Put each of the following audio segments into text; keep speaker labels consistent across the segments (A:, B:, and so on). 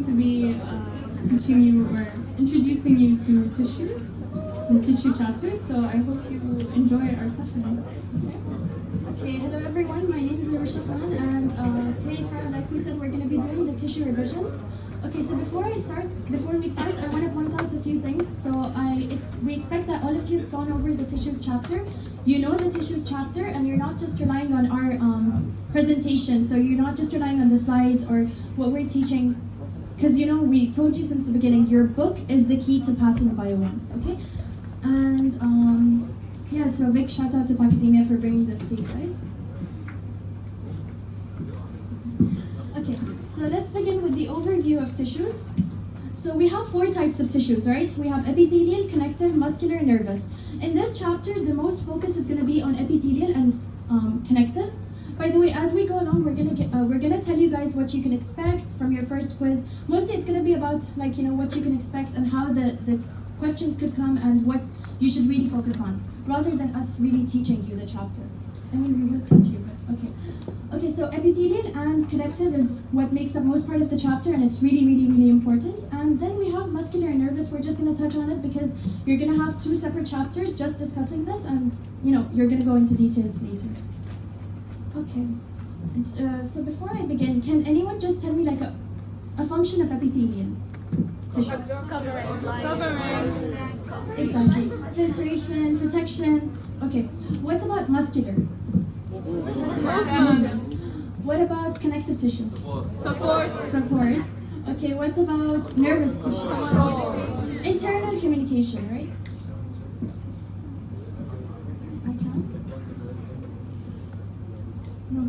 A: going to be teaching you or introducing you to tissues, the tissue chapter, so I hope you enjoy our session.
B: Okay, hello everyone, my name is Aroosha and Farah, like we said, we're going to be doing the tissue revision. Okay, so before we start, I want to point out a few things. So we expect that all of you have gone over the tissues chapter. You know the tissues chapter, and you're not just relying on our presentation. So you're not just relying on the slides or what we're teaching, because you know we told you since the beginning, your book is the key to passing Bio 1. Okay, and yeah, so big shout out to PACademia for bringing this to you guys. Okay, so let's begin with the overview of tissues. So we have 4 types of tissues, right? We have epithelial, connective, muscular, and nervous. In this chapter, the most focus is going to be on epithelial and connective. By the way, as we go along, we're gonna tell you guys what you can expect from your first quiz. Mostly, it's going to be about what you can expect and how the questions could come and what you should really focus on, rather than us really teaching you the chapter. I mean, we will teach you, but okay. Okay, so epithelial and connective is what makes up most part of the chapter, and it's really, really, really important. And then we have muscular and nervous. We're just going to touch on it because you're going to have 2 separate chapters just discussing this, and you're going to go into details later. Okay. So before I begin, can anyone just tell me a function of epithelial tissue?
A: Covering.
B: Exactly. Filtration, protection. Okay. What about muscular? What about connective tissue? Support. Okay, what about nervous tissue? Internal communication, right? I can? No.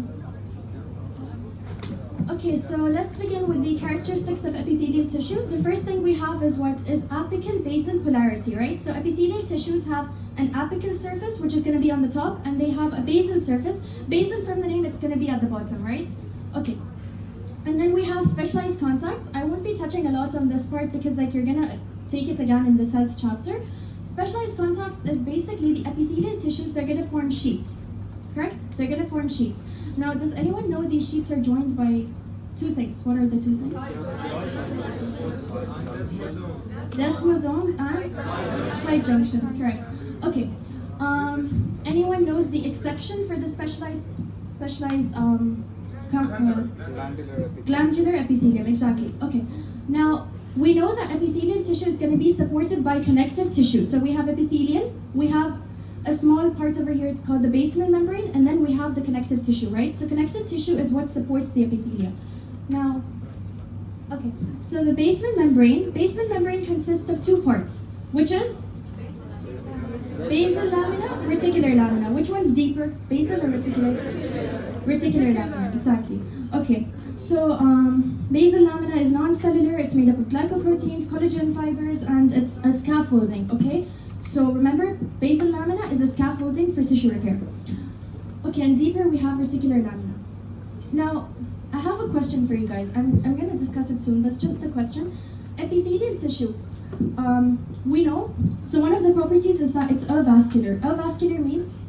B: Okay, so let's begin with the characteristics of epithelial tissue. The first thing we have is what is apical basal polarity, right? So epithelial tissues have an apical surface, which is going to be on the top, and they have a basal surface. Basal, from the name, it's going to be at the bottom, right? Okay. And then we have specialized contacts. I won't be touching a lot on this part because you're going to take it again in the cells chapter. Specialized contacts is basically the epithelial tissues, they're going to form sheets, correct? They're going to form sheets. Now, does anyone know these sheets are joined by 2 things? What are the 2 things? Desmosomes and tight junctions, correct. Okay. Anyone knows the exception for the specialized glandular epithelium? Exactly. Okay. Now, we know that epithelial tissue is going to be supported by connective tissue. So we have epithelial, we have a small part over here, it's called the basement membrane, and then we have the connective tissue, right? So connective tissue is what supports the epithelia. Now, okay, so the basement membrane consists of 2 parts, which is basal lamina, reticular lamina. Which one's deeper, basal or reticular? Reticular lamina, exactly. Okay, so basal lamina is non-cellular, it's made up of glycoproteins, collagen fibers, and it's a scaffolding, okay? So remember, basal lamina is a scaffolding for tissue repair. Okay, and deeper we have reticular lamina. Now, I have a question for you guys. I'm going to discuss it soon, but it's just a question. Epithelial tissue, we know, so one of the properties is that it's avascular. Avascular means?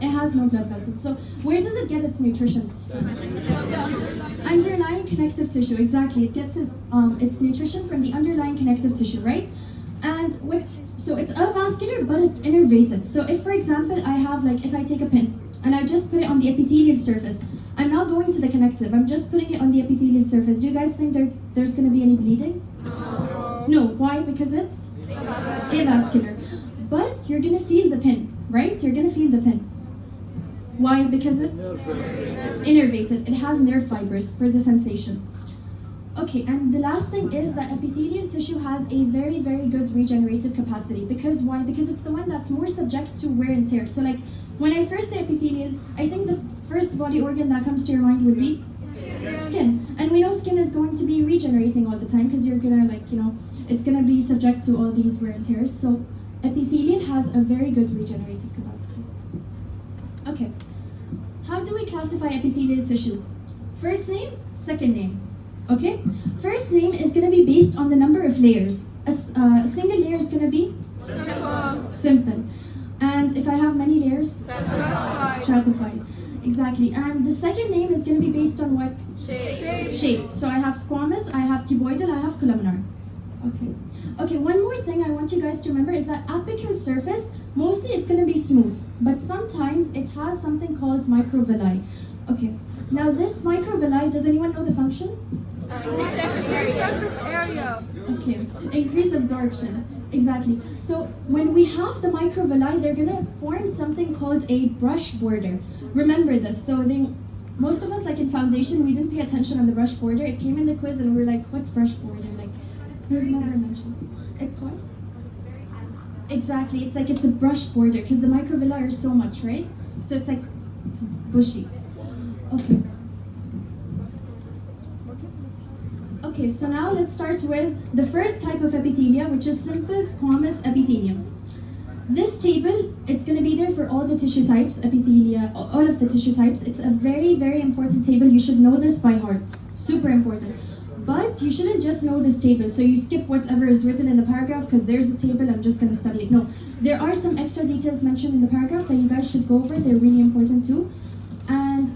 B: It has no blood vessels. So where does it get its nutrition? Underlying connective tissue, exactly. It gets its nutrition from the underlying connective tissue, right? And so it's avascular, but it's innervated. So if, for example, I have if I take a pin and I just put it on the epithelial surface, I'm not going to the connective, I'm just putting it on the epithelial surface. Do you guys think there's going to be any bleeding? No. Why? Because it's avascular. But you're going to feel the pin, right? You're going to feel the pin. Why? Because it's innervated. It has nerve fibers for the sensation. Okay, and the last thing is that epithelial tissue has a very, very good regenerative capacity. Because why? Because it's the one that's more subject to wear and tear. So when I first say epithelial, I think the first body organ that comes to your mind would be skin. And we know skin is going to be regenerating all the time because you're gonna it's gonna be subject to all these wear and tears. So epithelial has a very good regenerative capacity. Okay, how do we classify epithelial tissue? First name, second name. Okay, first name is going to be based on the number of layers. A single layer is going to be simple. And if I have many layers? Stratified. Exactly. And the second name is going to be based on what? Shape. So I have squamous, I have cuboidal, I have columnar. Okay. Okay, one more thing I want you guys to remember is that apical surface, mostly it's going to be smooth, but sometimes it has something called microvilli. Okay. Now this microvilli, does anyone know the function? Okay, increase absorption. Exactly. So when we have the microvilli, they're gonna form something called a brush border. Remember this. So most of us, like in foundation, we didn't pay attention on the brush border. It came in the quiz and we were like, what's brush border? Like, there's never mentioned. It's what? Exactly. It's a brush border because the microvilli are so much, right? So it's like, it's bushy. Okay. Okay, so now let's start with the first type of epithelia, which is simple squamous epithelium. This table, it's going to be there for all the tissue types, epithelia, all of the tissue types. It's a very, very important table. You should know this by heart. Super important. But you shouldn't just know this table, so you skip whatever is written in the paragraph because there's the table, I'm just going to study it. No, there are some extra details mentioned in the paragraph that you guys should go over. They're really important too. And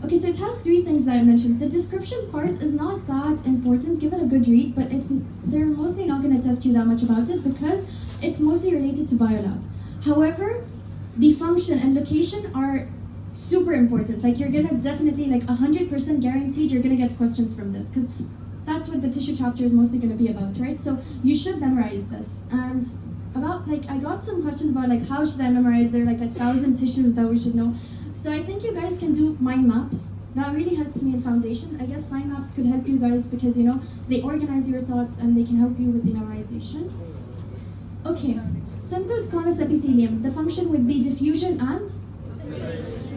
B: okay, so it has three things that I mentioned. The description part is not that important. Give it a good read, but they're mostly not going to test you that much about it because it's mostly related to biolab. However, the function and location are super important. Like you're going to definitely, like 100% guaranteed, you're going to get questions from this because that's what the tissue chapter is mostly going to be about, right? So you should memorize this. And about, like, I got some questions about, like, how should I memorize? There are like 1,000 tissues that we should know. So I think you guys can do mind maps. That really helped me in foundation. I guess mind maps could help you guys because, you know, they organize your thoughts and they can help you with the memorization. Okay, simple squamous epithelium. The function would be diffusion and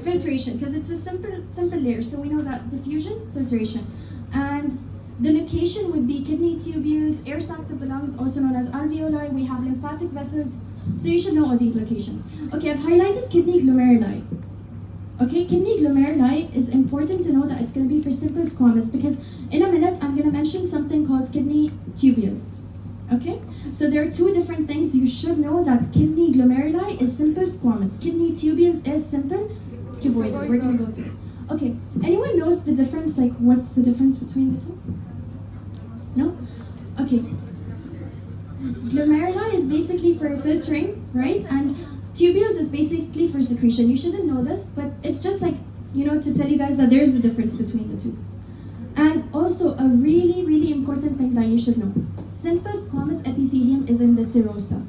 B: filtration because it's a simple layer. So we know that diffusion, filtration. And the location would be kidney tubules, air sacs of the lungs, also known as alveoli. We have lymphatic vessels. So you should know all these locations. Okay, I've highlighted kidney glomeruli. Okay, kidney glomeruli is important to know that it's going to be for simple squamous because in a minute I'm going to mention something called kidney tubules. Okay, so there are two different things you should know that kidney glomeruli is simple squamous. Kidney tubules is simple cuboidal. We're going to go to it. Okay, anyone knows the difference? Like, what's the difference between the two? No? Okay. Glomeruli is basically for filtering, right? And tubules is basically for secretion. You shouldn't know this, but it's just like, you know, to tell you guys that there's a difference between the two. And also a really, really important thing that you should know. Simple squamous epithelium is in the serosa,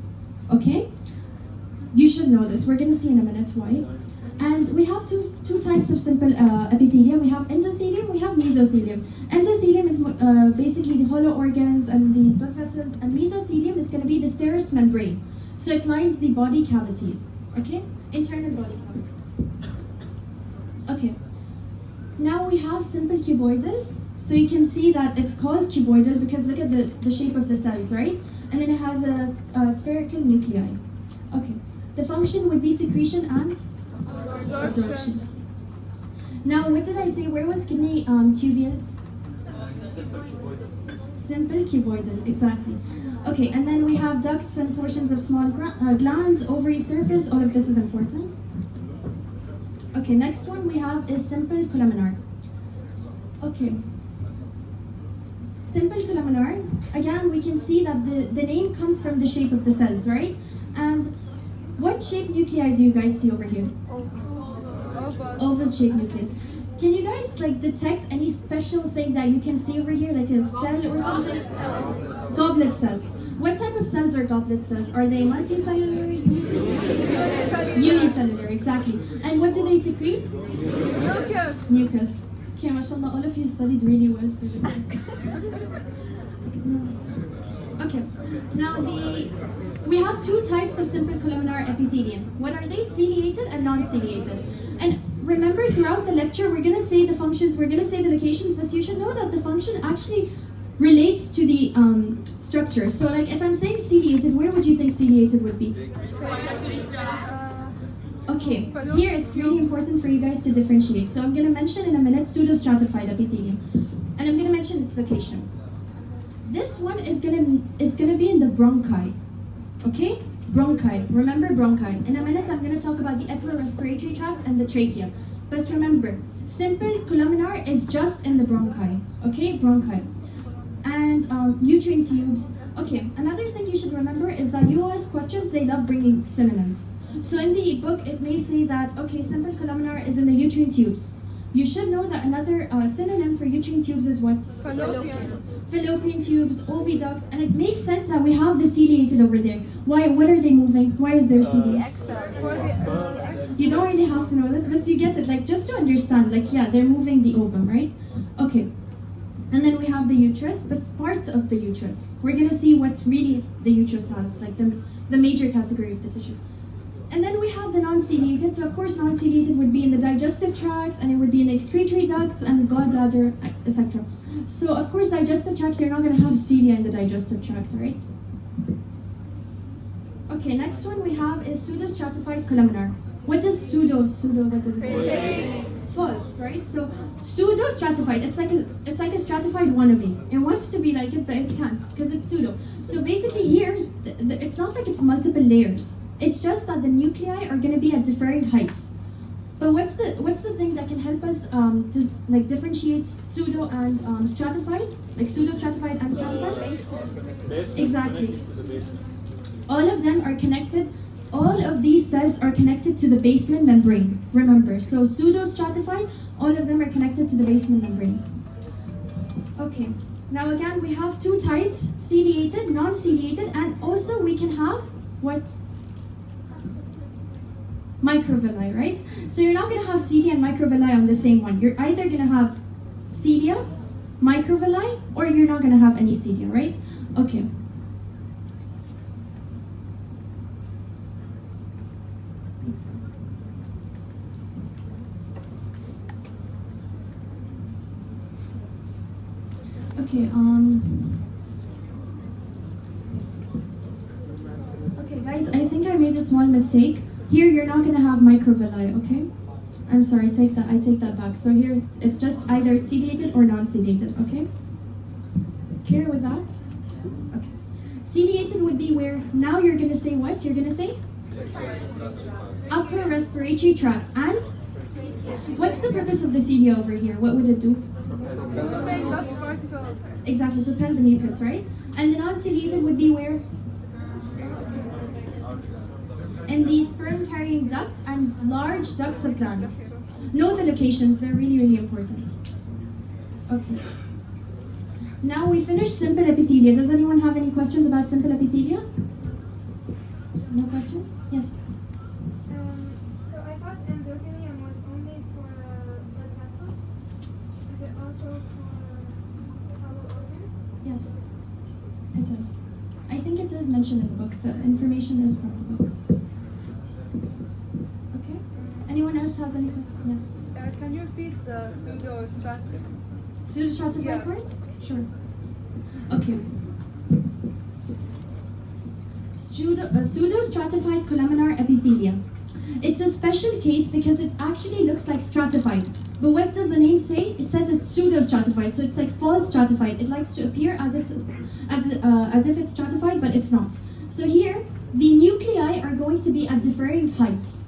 B: okay? You should know this. We're going to see in a minute why. And we have two types of simple epithelium. We have endothelium, we have mesothelium. Endothelium is basically the hollow organs and these blood vessels, and mesothelium is going to be the serous membrane. So it lines the body cavities, okay? Internal body cavities. Okay. Now we have simple cuboidal. So you can see that it's called cuboidal because look at the shape of the cells, right? And then it has a spherical nuclei. Okay. The function would be secretion and absorption. Now, what did I say? Where was kidney tubules? Simple cuboidal, exactly. Okay, and then we have ducts and portions of small glands, ovary surface. All of this is important. Okay, next one we have is simple columnar. Okay. Simple columnar, again, we can see that the name comes from the shape of the cells, right? And what shaped nuclei do you guys see over here? Oval shaped nucleus. Can you guys like detect any special thing that you can see over here, like a cell or something? Goblet cells. What type of cells are goblet cells? Are they multicellular, unicellular? Unicellular, exactly. And what do they secrete?
C: Mucus.
B: Mucus. Okay, mashallah, all of you studied really well for the test. Okay, now we have two types of simple columnar epithelium. What are they? Ciliated and non-ciliated. And remember, throughout the lecture, we're going to say the functions, we're going to say the locations, but you should know that the function actually relates to the structure. So like if I'm saying ciliated, where would you think ciliated would be? Okay, here it's really important for you guys to differentiate. So I'm going to mention in a minute pseudostratified epithelium. And I'm going to mention its location. This one is going to be in the bronchi. Okay? bronchi. Remember bronchi. In a minute, I'm going to talk about the upper respiratory tract and the trachea. But remember, simple columnar is just in the bronchi. Okay, bronchi. And uterine tubes. Okay, another thing you should remember is that US questions, they love bringing synonyms. So in the book, it may say that, okay, simple columnar is in the uterine tubes. You should know that another synonym for uterine tubes is what?
C: Fallopian.
B: Fallopian tubes, oviduct, and it makes sense that we have the ciliated over there. Why? What are they moving? Why is there ciliate? You don't really have to know this, but you get it, like just to understand, like yeah, they're moving the ovum, right? Okay. And then we have the uterus, but parts of the uterus. We're gonna see what really the uterus has, like the major category of the tissue. And then we have the non-ciliated. So of course, non-ciliated would be in the digestive tract, and it would be in the excretory ducts and gallbladder, etc. So of course, digestive tract, you're not going to have cilia in the digestive tract, right? Okay, next one we have is pseudostratified columnar. What does pseudo, what does it mean? False, right? So pseudo-stratified, it's like a stratified wannabe. It wants to be like it, but it can't because it's pseudo. So basically here, it's not like it's multiple layers. It's just that the nuclei are going to be at differing heights. But what's the thing that can help us differentiate pseudo and stratified? Like pseudo-stratified and stratified? Exactly. All of them are connected. All of these cells are connected to the basement membrane. Remember, so pseudo-stratified, all of them are connected to the basement membrane. Okay. Now again, we have two types: ciliated, non-ciliated, and also we can have what? Microvilli, right? So you're not going to have cilia and microvilli on the same one. You're either going to have cilia, microvilli, or you're not going to have any cilia, right? Okay. Okay, okay, guys, I think I made a small mistake. Here, you're not gonna have microvilli, okay? I'm sorry, I take that back. So here, it's just either ciliated or non-ciliated, okay? Clear with that? Okay. Ciliated would be where, now you're gonna say what? You're gonna say? Upper respiratory tract. And? What's the purpose of the cilia over here? What would it do? Exactly, propel the mucus, right? And the non-ciliated would be where? In the sperm-carrying ducts and large ducts of glands. Know the locations, they're really, really important. Okay. Now we finished simple epithelia. Does anyone have any questions about simple epithelia? No questions? Yes?
C: So I thought endothelium was only for blood vessels. Is it also for hollow organs?
B: Yes, it is. I think it is mentioned in the book. The information is from the book. Okay. Anyone else has any questions? Yes.
C: Can you repeat the pseudostratified?
B: Pseudostratified part? Sure. Okay. Pseudostratified columnar epithelia. It's a special case because it actually looks like stratified. But what does the name say? It says it's pseudo-stratified, so it's like false stratified. It likes to appear as if it's stratified, but it's not. So here, the nuclei are going to be at differing heights,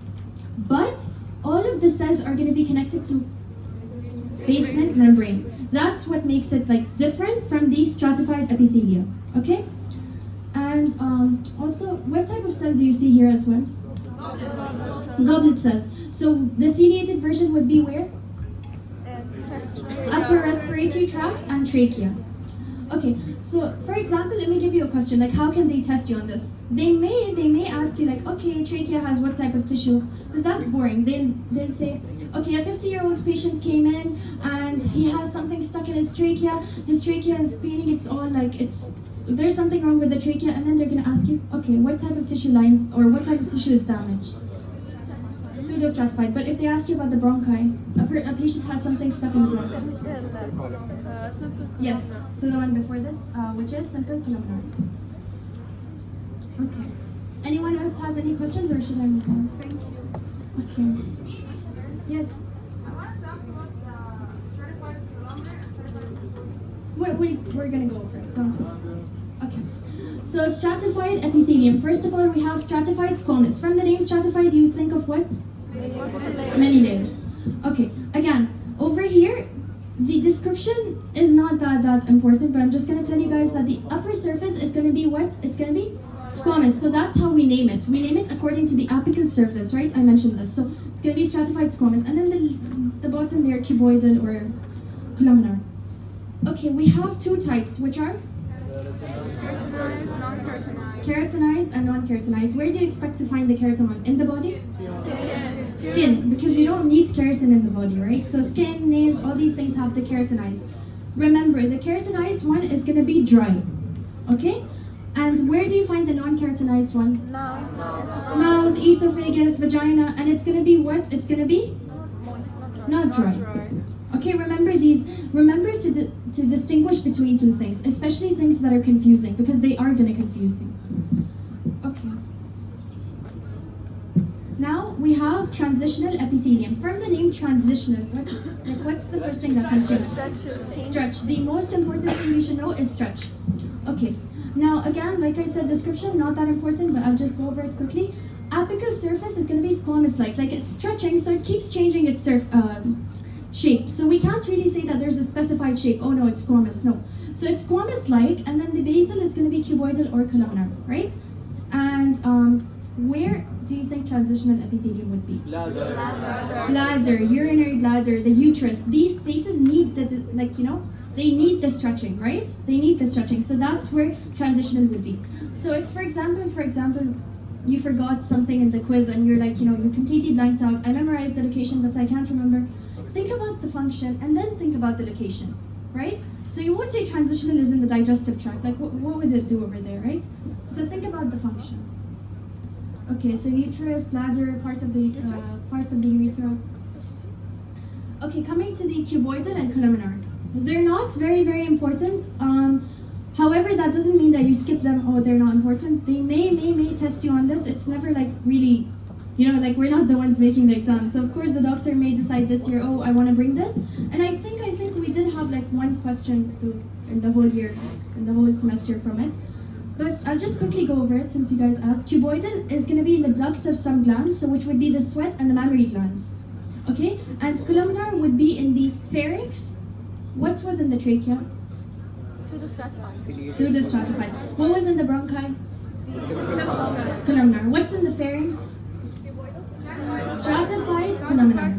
B: but all of the cells are going to be connected to basement membrane. That's what makes it like different from the stratified epithelia. Okay? And also, what type of cell do you see here as well? Goblet cells. So the ciliated version would be where? Upper respiratory tract and trachea. Okay, so for example, let me give you a question, like how can they test you on this? They may ask you like, okay, trachea has what type of tissue? Because that's boring. They'll say, okay, a 50-year-old patient came in and he has something stuck in his trachea is paining, it's all like, there's something wrong with the trachea, and then they're gonna ask you, okay, what type of tissue lines, or what type of tissue is damaged? Pseudostratified. But if they ask you about the bronchi, a patient has something stuck in the bronchi. Yes, so the one before this, which is simple columnar. Okay. Anyone else has any questions, or should I move on? Thank you. Okay. Yes?
C: I wanted to ask about the stratified columnar and stratified epithelia.
B: We're gonna go over it, don't worry. Okay. So stratified epithelium. First of all, we have stratified squamous. From the name stratified, you would think of what? Many layers. Okay, again, over here, the description is not that important, but I'm just going to tell you guys that the upper surface is going to be what? It's going to be squamous. So that's how we name it. We name it according to the apical surface, right? I mentioned this. So it's going to be stratified squamous. And then the bottom layer, cuboidal or columnar. Okay, we have two types, which are? Keratinized and non-keratinized. Where do you expect to find the keratin one? In the body? Skin, because you don't need keratin in the body, right? So skin, nails, all these things have the keratinized. Remember, the keratinized one is going to be dry, okay? And where do you find the non-keratinized one? Mouth, esophagus, vagina, and it's going to be what? It's going to be? Not dry. Okay, remember these. Remember to distinguish between two things, especially things that are confusing, because they are going to confuse you. Okay. Now we have transitional epithelium. From the name transitional, what's the first thing that comes to you? Stretch. The most important thing you should know is stretch. Okay. Now again, like I said, description not that important, but I'll just go over it quickly. Apical surface is going to be squamous-like, like it's stretching, so it keeps changing its shape. So we can't really say that there's a specified shape. Oh no, it's squamous. No. So it's squamous-like, and then the basal is going to be cuboidal or columnar, right? And where do you think transitional epithelium would be? Bladder, urinary bladder, the uterus. These places need they need the stretching, right? They need the stretching. So that's where transitional would be. So if, for example, you forgot something in the quiz and you're like, you completely blanked out. I memorized the location, but I can't remember. Think about the function and then think about the location, right? So you would say transitional is in the digestive tract. Like, what would it do over there, right? So think about the function. Okay, so uterus, bladder, parts of the urethra. Okay, coming to the cuboidal and columnar. They're not very, very important. However, that doesn't mean that you skip them. Oh, they're not important. They may test you on this. It's never like really, we're not the ones making the exam. So of course the doctor may decide this year, oh, I want to bring this. And I think we did have like one question in the whole year, in the whole semester from it. But I'll just quickly go over it since you guys asked. Cuboidal is going to be in the ducts of some glands, so which would be the sweat and the mammary glands. Okay? And columnar would be in the pharynx. What was in the trachea? Pseudostratified. What was in the bronchi? Columnar. What's in the pharynx? Stratified columnar.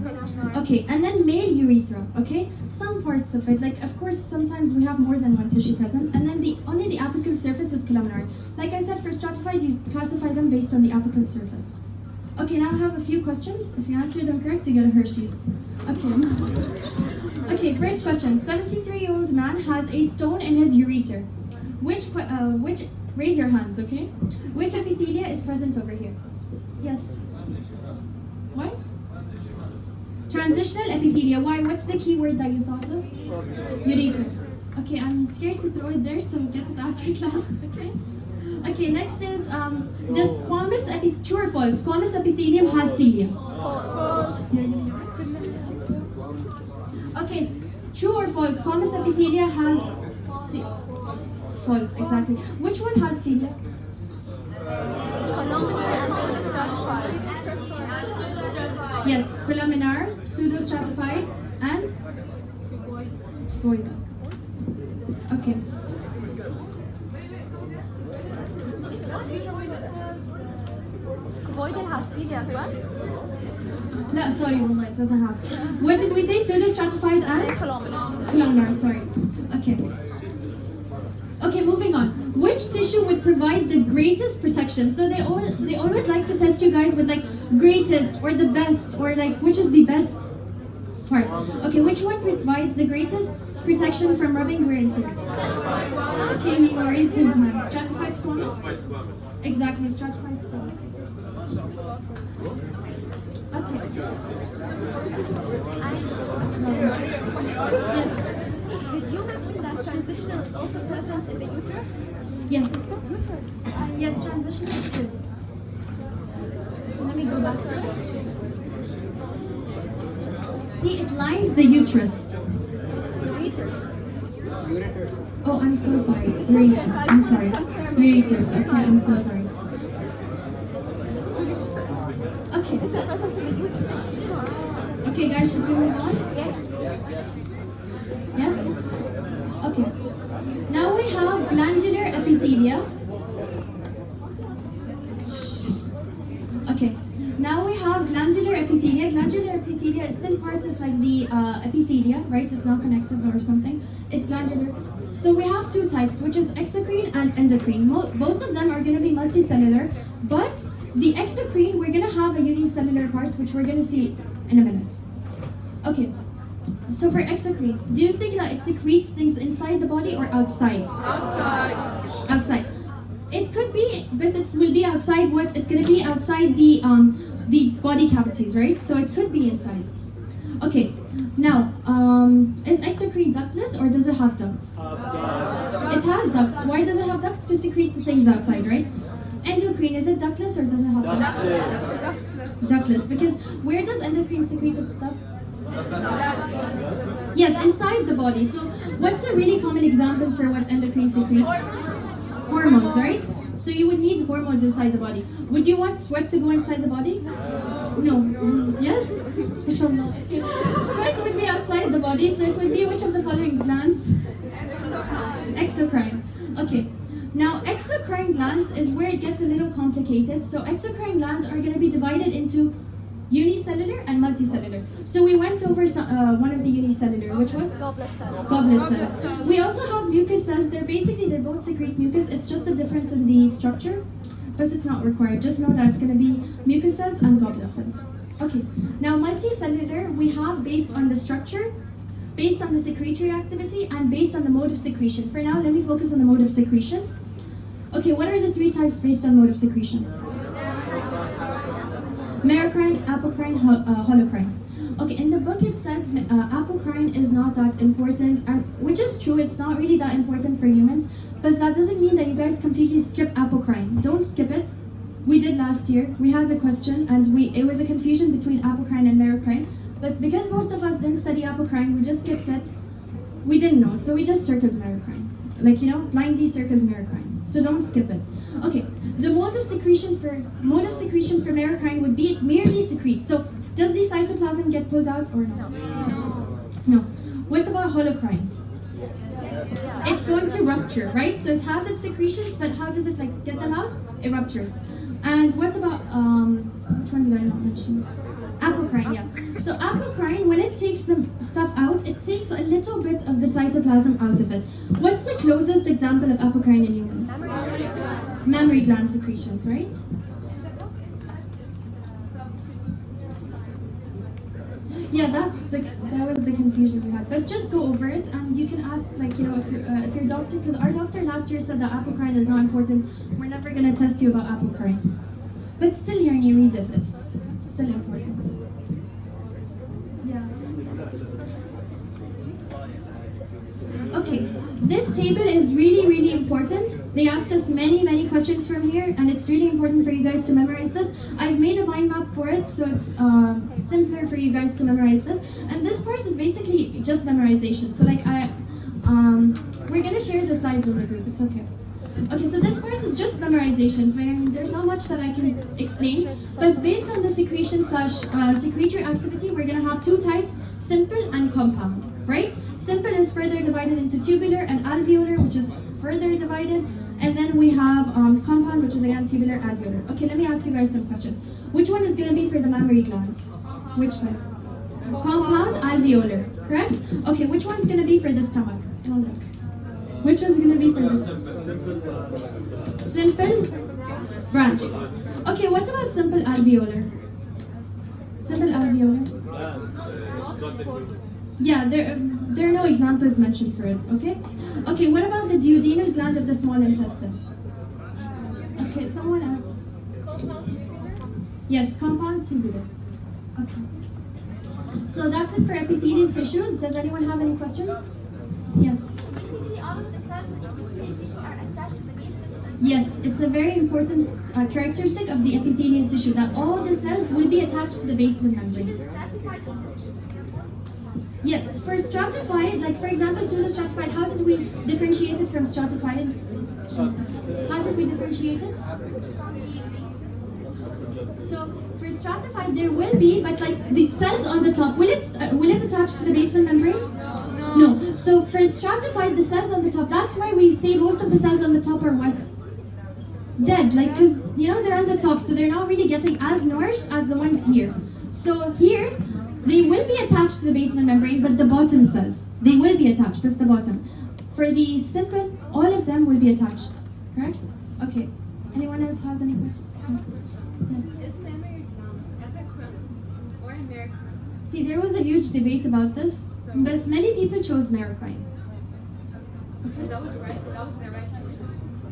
B: Okay, and then male urethra, okay? Some parts of it, like of course sometimes we have more than one tissue present, and then only the apical surface is columnar. Like I said, for stratified, you classify them based on the apical surface. Okay, now I have a few questions. If you answer them correct, you get a Hershey's. Okay. Okay, first question. 73-year-old man has a stone in his ureter. Which, raise your hands, okay? Which epithelia is present over here? Yes. What? Transitional epithelia. Why? What's the key word that you thought of? Ureter. Okay, I'm scared to throw it there, so get it after class, okay? Okay, next is, does true or false, squamous epithelium has cilia? False. Okay, true or false, squamous epithelia has false, exactly. Which one has cilia? Yes, columnar, pseudostratified, and cuboidal. Okay.
D: Cuboidal has cilia as well?
B: No, sorry, Wallah, it doesn't have. What did we say? Pseudostratified and? Columnar, sorry. Okay. Okay, moving on. Which tissue would provide the greatest protection? So they always like to test you guys with like greatest or the best or like which is the best part. Okay, which one provides the greatest protection from rubbing wear and tear? Okay, he raised his hand. Stratified squamous? Exactly, stratified squamous. Okay. Yes.
D: Did you mention that transitional is also present in the uterus?
B: Yes. Yes, transitional is. Let me go back to it. See, it lines the uterus.
D: Ureter.
B: Oh, I'm so sorry. Ureter. I'm sorry. Ureters. Okay, I'm so sorry. Okay. Okay, guys, should we move on? Yes? Okay. Now we have glandular epithelia. Okay. Now we have glandular epithelia. Glandular epithelia is still part of like the epithelia, right? It's not connected or something. It's glandular. So we have two types, which is exocrine and endocrine. Both of them are going to be multicellular, but the exocrine, we're going to have a unicellular part, which we're going to see in a minute. Okay. So for exocrine, do you think that it secretes things inside the body or outside? Outside. It could be, but it will be outside what? It's going to be outside the body cavities, right? So it could be inside. Okay. Now, is exocrine ductless or does it have ducts? It has ducts. Why does it have ducts? To secrete the things outside, right? Endocrine, is it ductless or does it have ducts? Ductless. Because where does endocrine secrete its stuff? Yes, inside the body. So what's a really common example for what endocrine secretes? Hormones, right? So you would need hormones inside the body. Would you want sweat to go inside the body? No. Yes? Inshallah. Okay. Sweat would be outside the body, so it would be which of the following glands? Exocrine. Okay. Now, exocrine glands is where it gets a little complicated. So exocrine glands are going to be divided into unicellular and multicellular. So we went over one of the unicellular, which was goblet cells. We also have mucus cells. They both secrete mucus. It's just a difference in the structure, but it's not required. Just know that it's going to be mucus cells and goblet cells. Okay. Now multicellular we have based on the structure, based on the secretory activity, and based on the mode of secretion. For now, let me focus on the mode of secretion. Okay, what are the three types based on mode of secretion? Merocrine, apocrine, holocrine. Okay, in the book it says apocrine is not that important, and which is true, it's not really that important for humans, but that doesn't mean that you guys completely skip apocrine. Don't skip it. We did last year. We had the question, and it was a confusion between apocrine and merocrine, but because most of us didn't study apocrine, we just skipped it. We didn't know, so we just circled merocrine. Like, blindly circled merocrine. So don't skip it. Okay, the mode of secretion for merocrine would be merely secrete. So does the cytoplasm get pulled out or no? No. What about holocrine? It's going to rupture, right? So it has its secretions, but how does it get them out? It ruptures. And what about which one did I not mention? Apocrine, yeah. So apocrine, when it takes the stuff out, it takes a little bit of the cytoplasm out of it. What's the closest example of apocrine in humans? Mammary gland secretions, right? Yeah, that was the confusion we had. But just go over it, and you can ask, if your doctor, because our doctor last year said that apocrine is not important. We're never gonna test you about apocrine. But still, when you read it, it's still important. Yeah. Okay, this table is really, really important. They asked us many, many questions from here, and it's really important for you guys to memorize this. I've made a mind map for it, so it's simpler for you guys to memorize this. And this part is basically just memorization. So we're gonna share the slides in the group. It's okay. Okay, so this part is just memorization. There's not much that I can explain, but based on the secretion / secretory activity, we're gonna have two types: simple and compound. Right? Simple is further divided into tubular and alveolar, which is further divided, and then we have compound, which is again tubular, alveolar. Okay, let me ask you guys some questions. Which one is gonna be for the mammary glands? Which one? Compound, alveolar, correct? Okay, which one's gonna be for the stomach? Oh, look. Which one's gonna be for the stomach? Simple, branched. Okay, what about simple alveolar? Simple alveolar? Yeah, there are no examples mentioned for it, okay? Okay, what about the duodenal gland of the small intestine? Okay, someone else. Yes, compound tubular. Okay. So that's it for epithelial tissues. Does anyone have any questions? Yes. Yes, it's a very important characteristic of the epithelial tissue that all the cells will be attached to the basement membrane. Yeah, for stratified, like for example, pseudostratified, how did we differentiate it from stratified? How did did we differentiate it? So for stratified, there will be, but like the cells on the top, will it attach to the basement membrane? No. So for stratified, the cells on the top, that's why we say most of the cells on the top are what? Dead, like, because you know they're on the top, so they're not really getting as nourished as the ones here. So here, they will be attached to the basement membrane, but the bottom cells, they will be attached, just the bottom. For the simple, all of them will be attached, correct? Okay. Anyone else has any questions? Yes.
D: Is memory epichrome or americhrome?
B: See, there was a huge debate about this, but many people chose merocrine.
D: Okay. That was right. That was the right choice.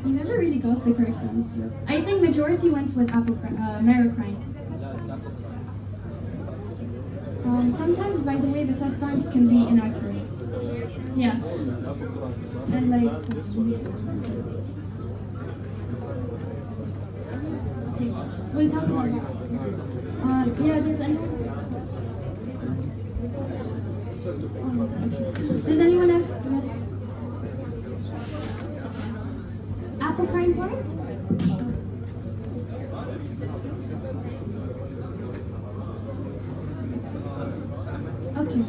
B: You never really got the correct answer. I think majority went with merocrine. Sometimes, by the way, the test banks can be inaccurate. Yeah. And like... Okay. We'll talk about that. Yeah, does anyone... Okay. Does anyone else? Yes. Apocrine part? Okay.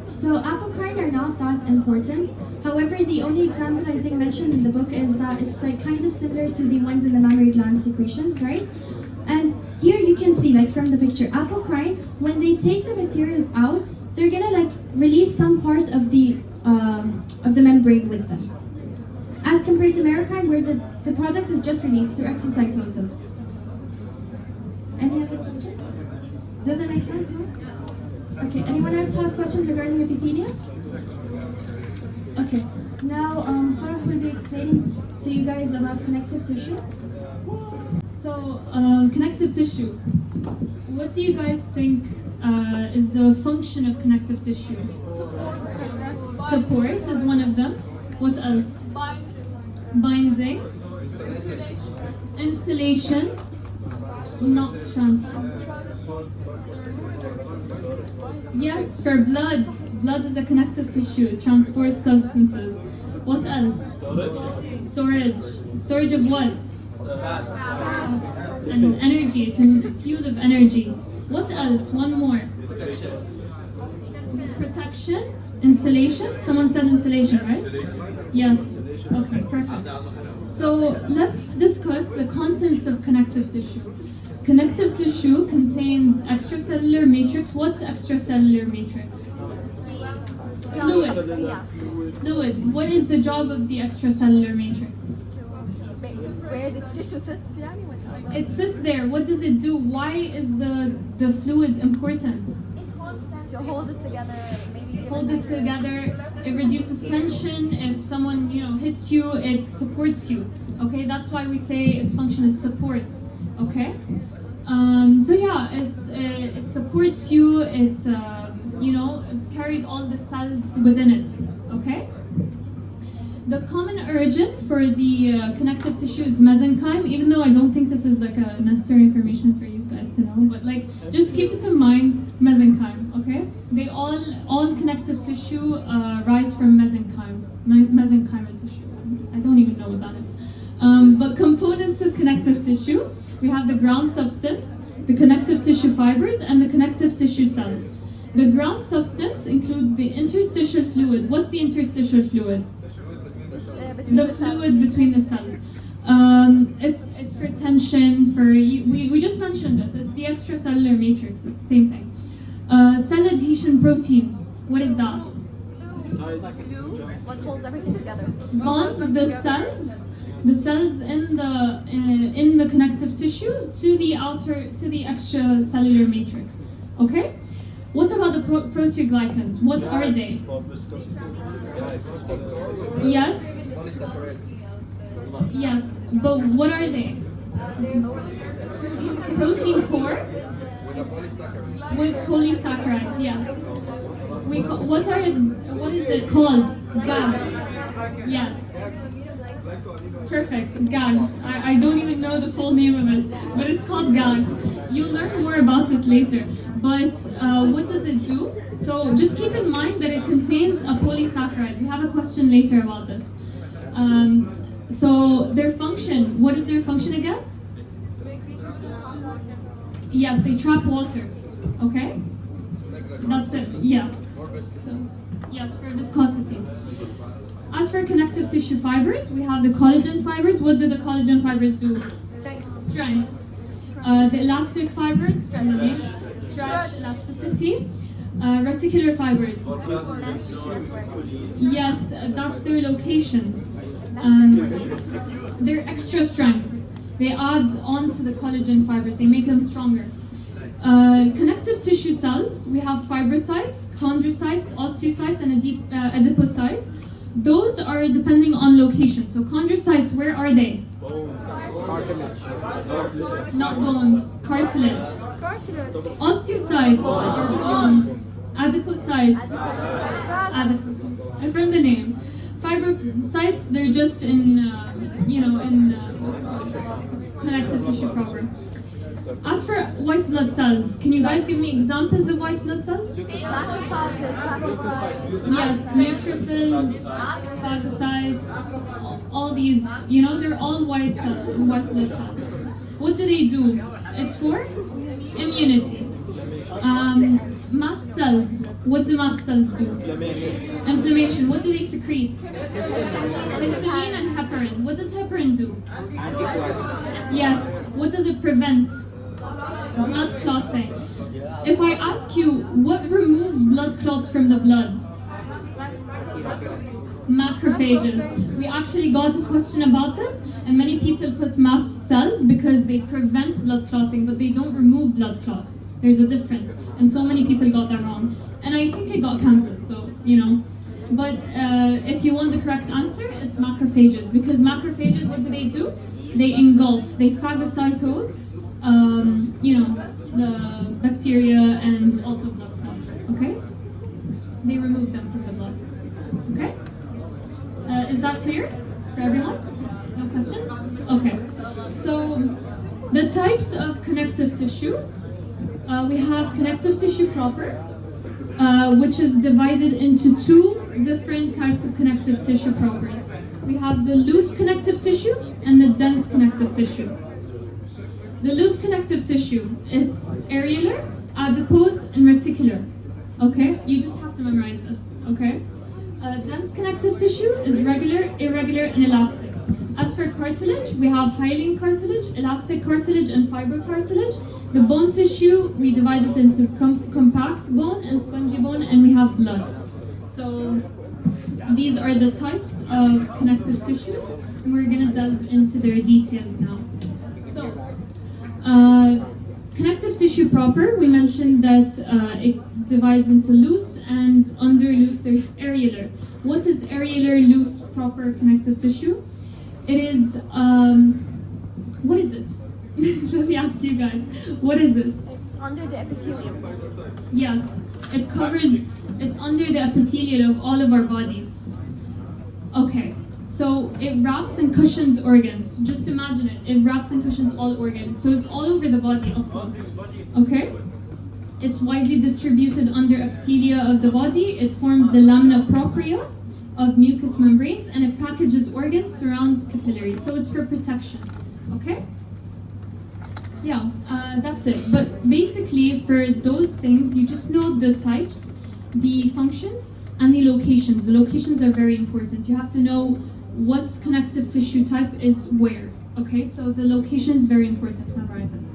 B: So apocrine are not that important. However, the only example I think mentioned in the book is that it's like kind of similar to the ones in the mammary gland secretions, right? And here you can see, like from the picture, apocrine, when they take the materials out, they're gonna like release some part of the membrane with them. As compared to merocrine, where the product is just released through exocytosis. Any other question? Does it make sense? No? Okay, anyone else has questions regarding epithelia? Okay, now Farah will be explaining to you guys about connective tissue.
A: So, connective tissue. What do you guys think is the function of connective tissue? Support is one of them. What else? Binding. Insulation. Not transport. Yes, for blood. Blood is a connective tissue. It transports substances. What else? Storage. Storage of what? And energy. It's a fuel of energy. What else? One more. Protection. Insulation. Someone said insulation, right? Yes. Okay, perfect. So let's discuss the contents of connective tissue. Connective tissue contains extracellular matrix. What's extracellular matrix? Fluid.
D: Yeah.
A: Fluid. What is the job of the extracellular matrix?
D: Where the tissue sits, yeah?
A: It sits there. What does it do? Why is the fluid important?
D: To hold it together, maybe.
A: Hold it together. It reduces tension. If someone hits you, it supports you. Okay, that's why we say its function is support. Okay. So yeah, it supports you. It it carries all the cells within it. Okay. The common origin for the connective tissue is mesenchyme, even though I don't think this is like a necessary information for you guys to know, but like just keep it in mind, mesenchyme, okay? They all connective tissue rise from mesenchymal tissue. I don't even know what that is. But components of connective tissue, we have the ground substance, the connective tissue fibers, and the connective tissue cells. The ground substance includes the interstitial fluid. What's the interstitial fluid? The fluid between the cells. It's for tension, we just mentioned it. It's the extracellular matrix. It's the same thing. Cell adhesion proteins. What is that?
D: What holds everything together?
A: Bonds the cells in the connective tissue to the extracellular matrix. Okay. What about the proteoglycans? What are they? Yes. Yes, but what are they? Protein core with polysaccharides. Yes. What is it called? GAGs. Yes. Perfect. GAGs. I don't even know the full name of it, but it's called GAGs. You'll learn more about it later. But what does it do? So just keep in mind that it contains a polysaccharide. We have a question later about this. So their function, what is their function again? Yes, they trap water. Okay? That's it. Yeah. So, yes, for viscosity. As for connective tissue fibers, we have the collagen fibers. What do the collagen fibers do? Strength. The elastic fibers, from the name, stretch, elasticity. Reticular fibers. Yes, that's their locations. They're extra strength. They add on to the collagen fibers. They make them stronger. Connective tissue cells, we have fibrocytes, chondrocytes, osteocytes, and adipocytes. Those are depending on location. So chondrocytes, where are they? Not bones, cartilage. Osteocytes are bones. Adipocytes, from the name. Fibrocytes, they're just in, connective tissue proper. As for white blood cells, can you guys give me examples of white blood cells? Yes, neutrophils, phagocytes, all these, they're all white blood cells. What do they do? It's for immunity. Mast cells, what do mast cells do? Inflammation, what do they secrete? Histamine and heparin. What does heparin do? Yes, what does it prevent? Blood clotting. If I ask you, what removes blood clots from the blood? Macrophages. We actually got a question about this, and many people put mast cells because they prevent blood clotting, but they don't remove blood clots. There's a difference, and so many people got that wrong. And I think it got cancelled, so, But if you want the correct answer, it's macrophages, because macrophages, what do? They engulf, they phagocytose, the bacteria and also blood clots, okay? They remove them from the blood, okay? Is that clear for everyone? No questions? Okay. So, the types of connective tissues, we have connective tissue proper, which is divided into two different types of connective tissue propers. We have the loose connective tissue and the dense connective tissue. The loose connective tissue, it's areolar, adipose, and reticular. Okay? You just have to memorize this, okay? Dense connective tissue is regular, irregular, and elastic. As for cartilage, we have hyaline cartilage, elastic cartilage, and fibrocartilage. The bone tissue, we divide it into compact bone and spongy bone, and we have blood. So these are the types of connective tissues, and we're going to delve into their details now. So, connective tissue proper, we mentioned that it divides into loose and under loose. There's areolar. What is areolar, loose, proper connective tissue? It is, what is it? Let me ask you guys, what is it?
D: It's under the epithelium.
A: Yes, it covers, it's under the epithelium of all of our body. Okay, so it wraps and cushions organs. Just imagine it, it wraps and cushions all organs. So it's all over the body also, okay? It's widely distributed under epithelia of the body. It forms the lamina propria of mucous membranes, and it packages organs, surrounds capillaries. So it's for protection, okay? Yeah, that's it. But basically, for those things, you just know the types, the functions, and the locations. The locations are very important. You have to know what connective tissue type is where. Okay, so the location is very important. Memorize it.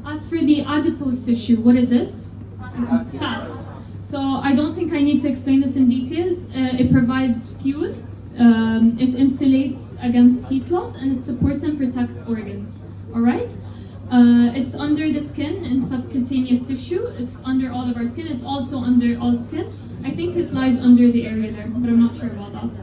A: As for the adipose tissue, what is it? Fat. So I don't think I need to explain this in details. It provides fuel. It insulates against heat loss, and it supports and protects organs. All right? It's under the skin in subcutaneous tissue. It's under all of our skin. It's also under all skin. I think it lies under the areolar, but I'm not sure about that.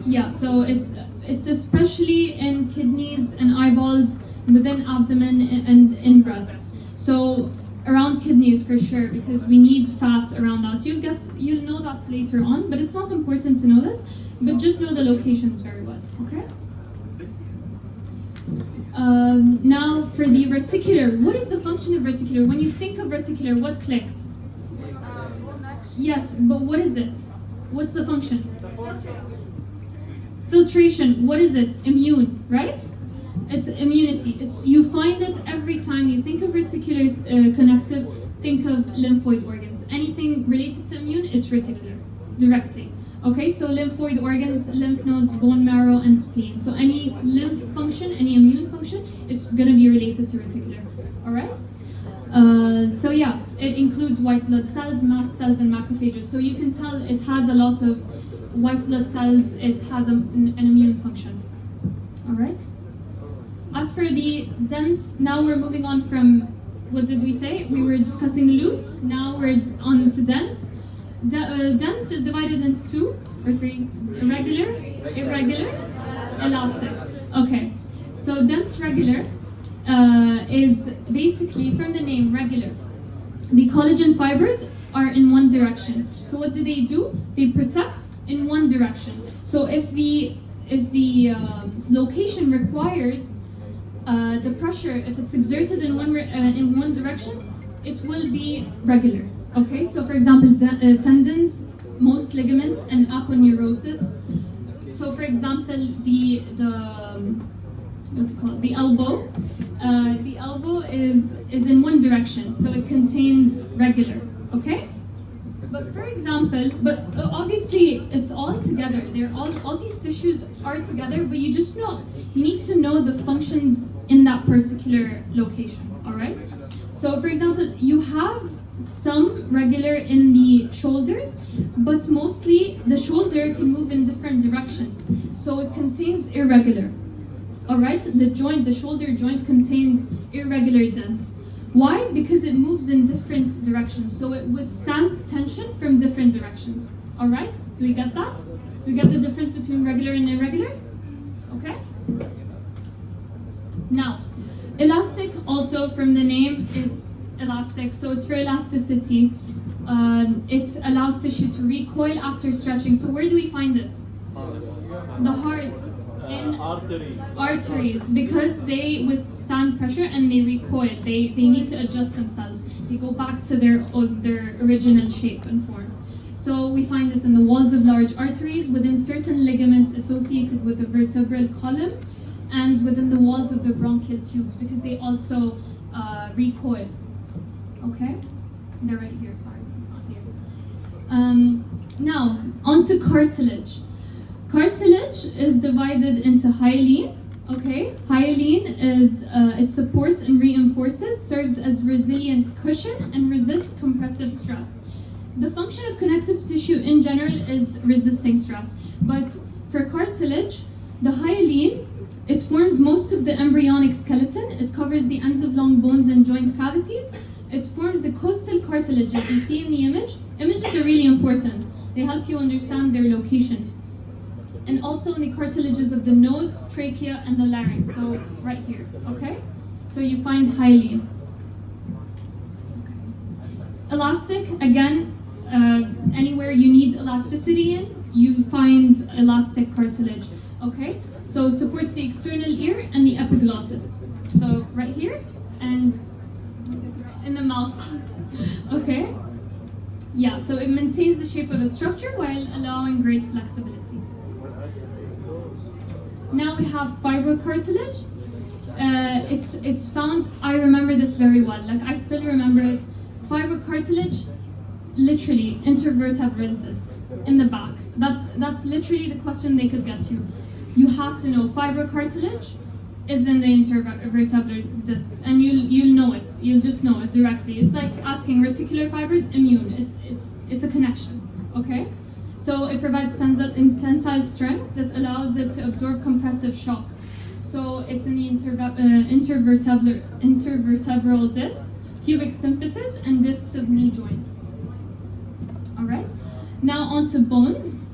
A: Yeah, so it's especially in kidneys and eyeballs, within abdomen and in breasts. So around kidneys for sure, because we need fat around that. You'll know that later on, but it's not important to know this, but just know the locations very well, okay? Now for the reticular, what is the function of reticular? When you think of reticular, what clicks? Yes, but what is it? What's the function? Filtration, what is it? Immune, right? It's immunity. You find it every time you think of reticular connective, think of lymphoid organs. Anything related to immune, it's reticular, directly. Okay, so lymphoid organs, lymph nodes, bone marrow, and spleen. So any lymph function, any immune function, it's gonna be related to reticular, all right? So yeah, it includes white blood cells, mast cells, and macrophages. So you can tell it has a lot of white blood cells, it has an immune function, all right? As for the dense, now we're moving on from, what did we say? We were discussing loose, now we're on to dense. Dense is divided into 2 or 3, irregular, elastic. Okay, so dense regular is basically from the name regular. The collagen fibers are in one direction. So what do? They protect in one direction. So if the location requires the pressure, if it's exerted in one direction, it will be regular. Okay, so for example, tendons, most ligaments, and aponeurosis. So for example, the what's it called? The elbow. The elbow is in one direction, so it contains regular. Okay. But for example, obviously it's all together. They're all these tissues are together, but you need to know the functions in that particular location. All right. So for example, you have some regular in the shoulders, but mostly the shoulder can move in different directions. So it contains irregular. All right, the shoulder joint contains irregular dents. Why? Because it moves in different directions. So it withstands tension from different directions. All right, do we get that? Do we get the difference between regular and irregular? Okay. Now, elastic, also from the name, it's elastic, so it's for elasticity. It allows tissue to recoil after stretching. So where do we find it? The heart, in arteries, because they withstand pressure and they recoil. They need to adjust themselves. They go back to their original shape and form. So we find it in the walls of large arteries, within certain ligaments associated with the vertebral column, and within the walls of the bronchial tubes, because they also recoil. Okay? They're right here, sorry, it's not here. Now, onto cartilage. Cartilage is divided into hyaline, okay? Hyaline is, it supports and reinforces, serves as resilient cushion, and resists compressive stress. The function of connective tissue in general is resisting stress, but for cartilage, the hyaline, it forms most of the embryonic skeleton, it covers the ends of long bones and joint cavities, it forms the costal cartilages you see in the image. Images are really important. They help you understand their locations. And also in the cartilages of the nose, trachea, and the larynx. So right here, okay? So you find hyaline. Okay. Elastic, again, anywhere you need elasticity in, you find elastic cartilage, okay? So supports the external ear and the epiglottis. So right here and in the mouth, okay? Yeah, so it maintains the shape of a structure while allowing great flexibility. Now we have fibrocartilage. It's found, I remember this very well, like I still remember it. Fibrocartilage, literally intervertebral discs in the back. That's literally the question they could get you. You have to know fibrocartilage is in the intervertebral discs, and you'll know it. You'll just know it directly. It's like asking reticular fibers, immune. It's a connection, okay? So it provides tensile strength that allows it to absorb compressive shock. So it's in the intervertebral discs, pubic symphysis, and discs of knee joints. All right. Now onto bones.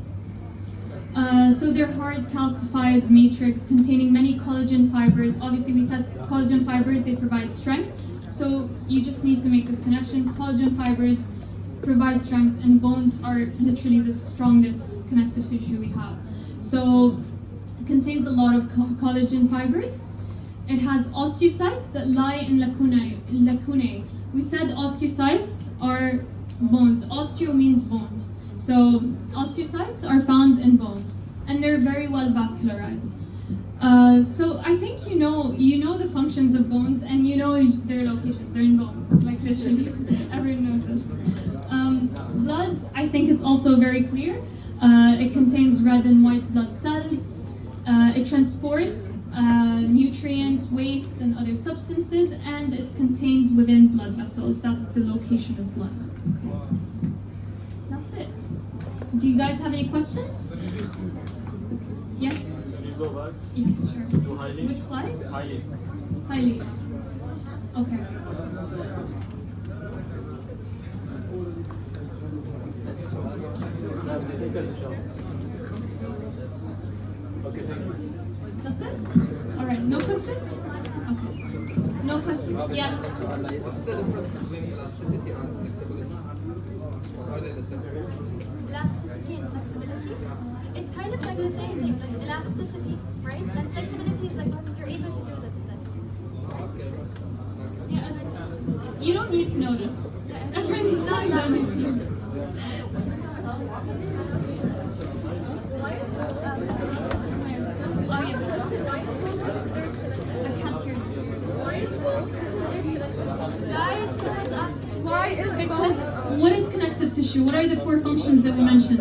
A: So they're hard calcified matrix containing many collagen fibers. Obviously, we said collagen fibers, they provide strength. So you just need to make this connection. Collagen fibers provide strength, and bones are literally the strongest connective tissue we have. So it contains a lot of collagen fibers. It has osteocytes that lie in lacunae. We said osteocytes are bones. Osteo means bones. So osteocytes are found in bones, and they're very well vascularized. So I think you know the functions of bones, and you know their locations. They're in bones, like literally. Everyone knows this. Blood, I think it's also very clear. It contains red and white blood cells. It transports nutrients, waste, and other substances, and it's contained within blood vessels. That's the location of blood. Okay. That's it. Do you guys have any questions? Yes?
E: Can you go back
A: Yes, sure.
E: to highly?
A: Which slide?
E: Highly.
A: Highly. Okay.
E: Okay, thank you.
A: That's it? Alright, no questions? Okay. No questions? Yes?
D: Elasticity and flexibility. It's kind of like the same thing, like elasticity, right? And flexibility is like you're able to do this then.
A: Yeah, you don't need to know this. Everyone's not that needs to know this. Oh, yeah. I can't hear you.
D: Guys, someone's asking why is
A: Because what is connective tissue? What are the four functions that we mentioned?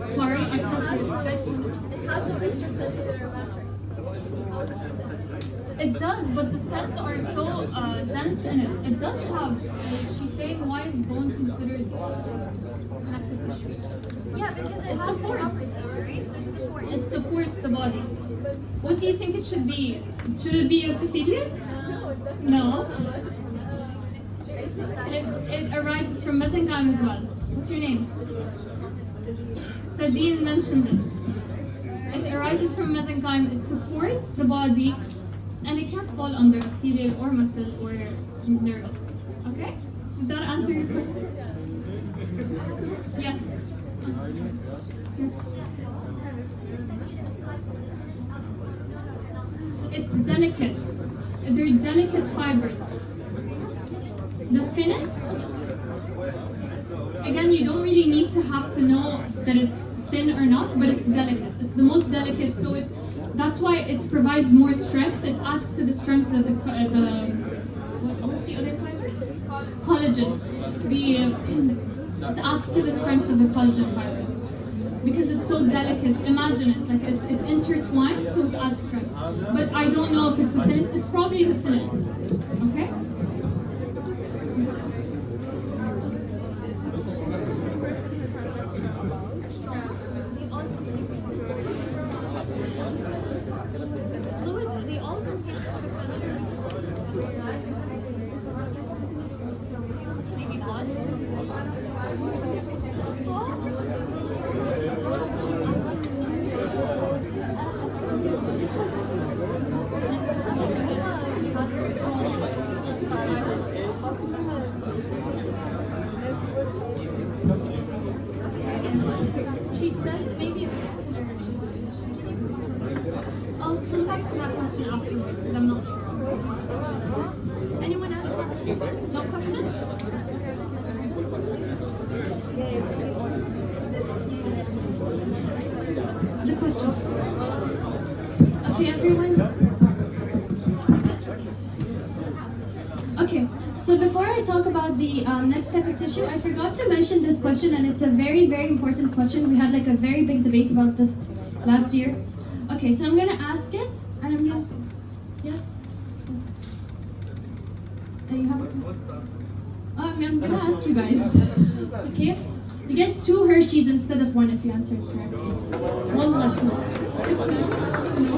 A: Sorry, I can't hear you. It does, but the cells are so dense in it. It does have. She's saying, why is bone considered connective tissue?
D: Yeah, because
A: It
D: has
A: supports.
D: right? So it supports.
A: It supports the body. What do you think it should be? Should it be epithelial? No. It arises from mesenchyme as well. What's your name? Sadine mentioned it. It arises from mesenchyme. It supports the body, and it can't fall under epithelial or muscle or nervous. Okay? Did that answer your question? Yes. Yes. It's delicate. They're delicate fibers. The thinnest, again, you don't really need to have to know that it's thin or not, but it's delicate. It's the most delicate, so that's why it provides more strength. It adds to the strength of what's the other fiber? Collagen. It adds to the strength of the collagen fibers. Because it's so delicate, imagine it, like it's intertwined, so it adds strength. But I don't know if it's the thinnest, it's probably the thinnest, okay?
D: They all contain maybe blood.
A: She says maybe I'll come back to that question afterwards because I'm not sure.
D: Anyone else?
A: No questions?
B: The question. Okay, everyone. Okay, so before I talk about the next type of tissue, I forgot to mention this question, and it's a very, very important question. We had like a very big debate about this last year. Okay, so I'm gonna ask it, and I'm gonna. Yes? You have a question? I'm gonna ask you guys. Okay? You get 2 Hershey's instead of 1 if you answer it correctly. Wallah, 2. No?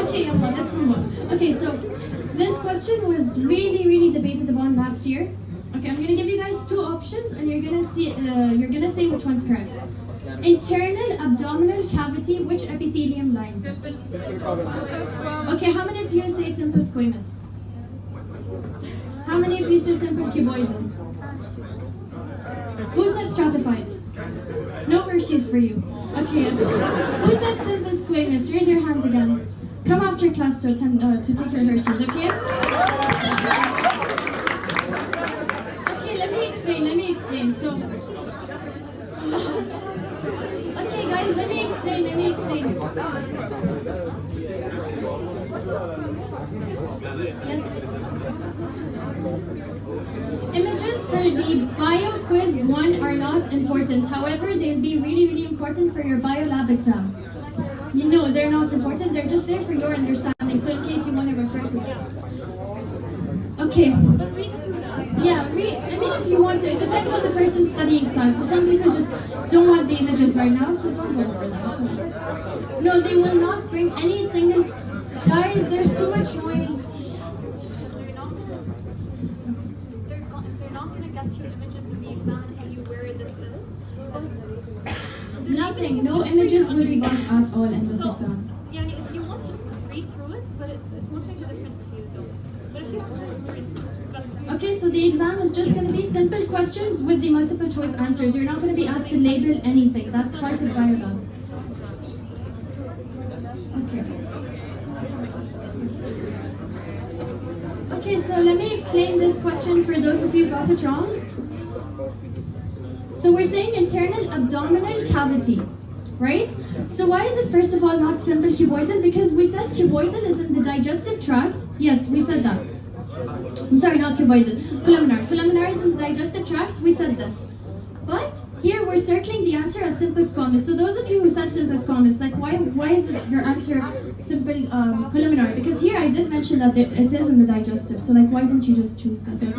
B: Okay, yalla, let's move on. Okay, so this question was really, really debated upon last year. Okay, I'm gonna give you guys 2 options, and you're gonna say which one's correct. Internal abdominal cavity, which epithelium lines it? Okay, how many of you say simple squamous? How many of you say simple cuboidal? Who said stratified? No Hershey's for you. Okay. Who said simple squamous? Raise your hand again. Come after class to take your Hershey's, okay? Okay, let me explain. explain. So, okay, guys, let me explain. Yes. Images for the bio quiz 1 are not important. However, they'll be really, really important for your bio lab exam. You know, they're not important. They're just there for your understanding. So in case you want to refer to them. Okay. Yeah, I mean, if you want to, it depends on the person's studying style. So some people just don't want the images right now, so don't vote for them. So, no, they will not bring any single. Guys, there's too much noise.
D: They're not going to get you images in the exam and tell you where this is.
B: Nothing. No images will be got at all in this exam.
D: Yeah, if you want, just read through it, but it won't make a difference if you don't. But if you have to read it, it's better.
B: Okay, so the exam is just going to be simple questions with the multiple choice answers. You're not going to be asked to label anything. That's part of biolab. Okay. Okay, so let me explain this question for those of you who got it wrong. So we're saying internal abdominal cavity, right? So why is it first of all not simple cuboidal? Because we said cuboidal is in the digestive tract. Yes, we said that. I'm sorry, not cuboidal. Columnar. Columnar is in the digestive tract. We said this. But here we're circling the answer as simple squamous. So those of you who said simple squamous, like why is your answer simple columnar? Because here I did mention that it is in the digestive. So like why didn't you just choose this as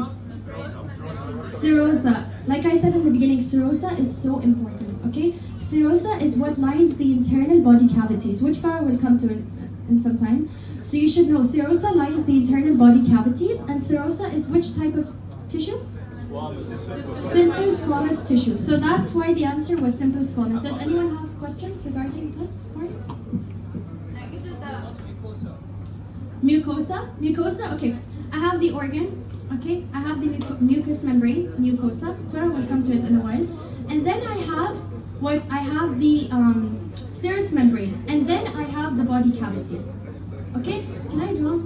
B: serosa? Like I said in the beginning, serosa is so important, okay? Serosa is what lines the internal body cavities, which Farah will come to in some time. So you should know, serosa lines the internal body cavities, and serosa is which type of tissue? Simple squamous tissue. So that's why the answer was simple squamous. Does anyone have questions regarding this part? Mucosa? Mucosa, okay. I have the organ, okay? I have the mucous membrane, mucosa. Farah will come to it in a while. And then I have what? I have the serous membrane. And then I have the body cavity. Okay? Can I draw?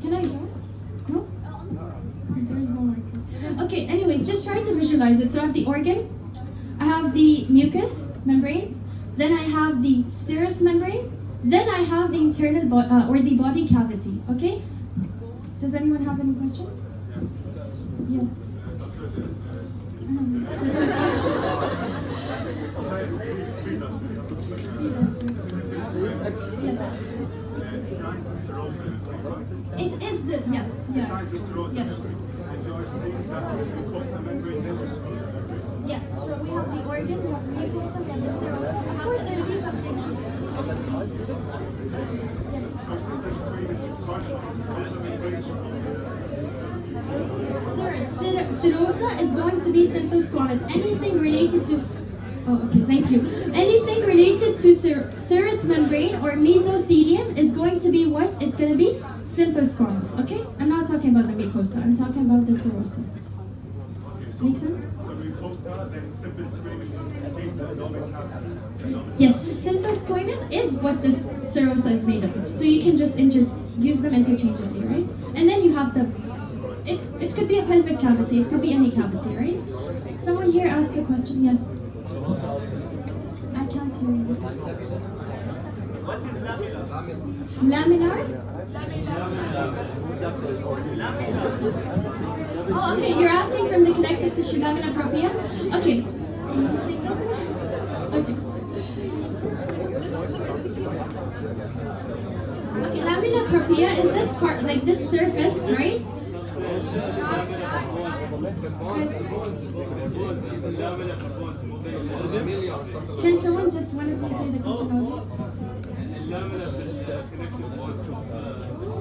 B: Can I draw? No? There's no marker. Okay, anyways, just try to visualize it. So I have the organ, I have the mucous membrane, then I have the serous membrane, then I have the internal or the body cavity. Okay? Does anyone have any questions? Yes. It is the yes. Yeah, so we have the organ, we have the mucosa, we have the serosa. How are there these something? Serosa is going to be simple squamous. Anything related to thank you. Anything related to serous membrane or mesothelium is going to be what? It's going to be simple squamous, okay? I'm not talking about the mucosa, I'm talking about the serosa. Make sense? Yes, simple squamous is what this serosa is made of. So you can just use them interchangeably, right? And then you have the, it could be a pelvic cavity, it could be any cavity, right? Someone here asked a question, yes? I can't hear you.
E: What is
B: Laminar? Oh, okay, you're asking from the connective tissue, lamina propria? Okay. Okay. Okay, lamina propria is this part, like this surface, right? Can someone just, one of you say the question over?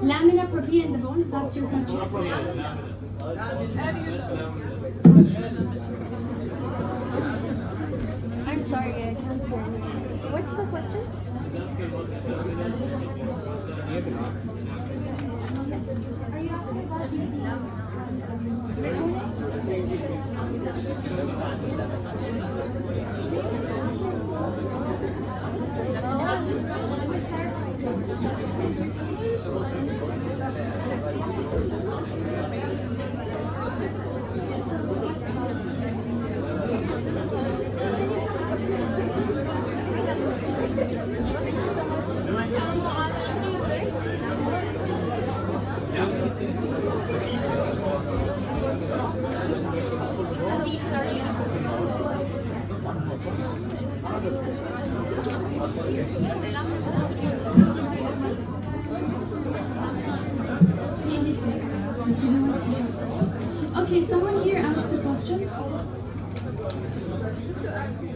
B: Lamina propria in the bones, that's your question?
D: I'm sorry, I can't hear you. What's the question? Are you asking about
B: Okay, someone here asked a question.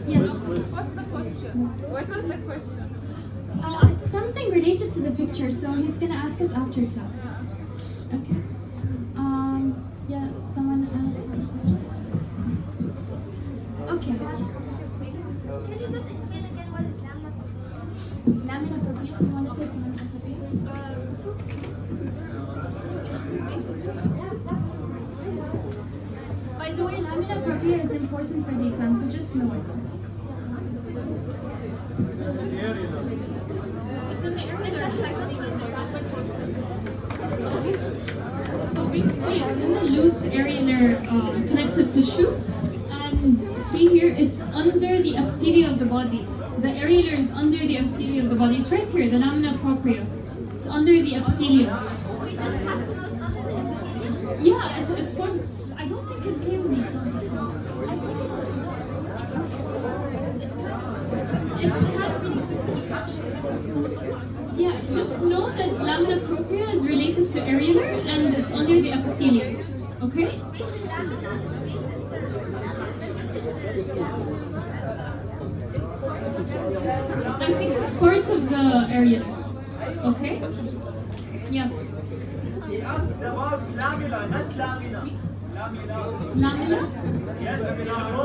B: Yes.
C: What's the question? What was the question?
B: It's something related to the picture, so he's gonna ask us after class. Okay. Yeah, someone else has a question. Okay.
D: Can you just explain again what is lamina?
B: Lamina propria. You want to take lamina propria? By the way, lamina propria is important for the exam, so just know it.
A: So basically, it's in the loose areolar connective tissue, and see here, it's under the epithelium of the body. The areolar is under the epithelium of the body. It's right here, the lamina propria. It's under the epithelium. Yeah, it forms. I don't think it came in the exam. It's kind of yeah, just know that lamina propria is related to areolar and it's under the epithelium. Okay? I think it's part of the areolar. Okay? Yes.
E: He asked about lamina, not lamina. Lamina.
A: Lamina?
E: Yes, lamina.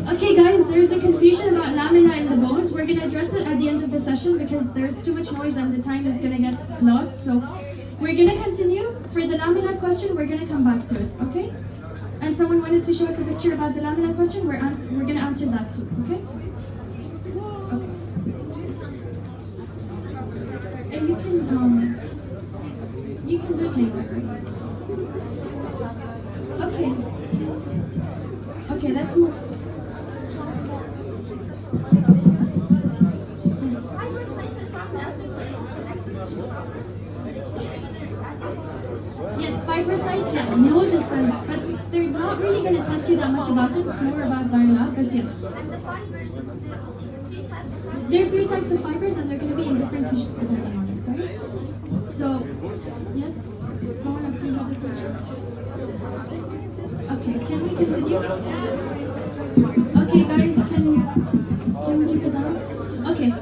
B: Okay guys, there's a confusion about lamina in the bones. We're going to address it at the end of the session because there's too much noise and the time is going to get lost. So we're going to continue. For the lamina question, we're going to come back to it, okay? And someone wanted to show us a picture about the lamina question. We're going to answer that too, okay? Okay. And you can do it later. Okay. Okay, let's move. Yes, fibrocytes, yeah, know the sense, but they're not really going to test you that much about it. It's more about biolab, but yes.
D: And the fibers,
B: There are 3 types of fibers and they're going to be in different tissues depending on it, right? So, yes, someone have another question? Okay, can we continue? Okay guys, can we keep it down? Okay.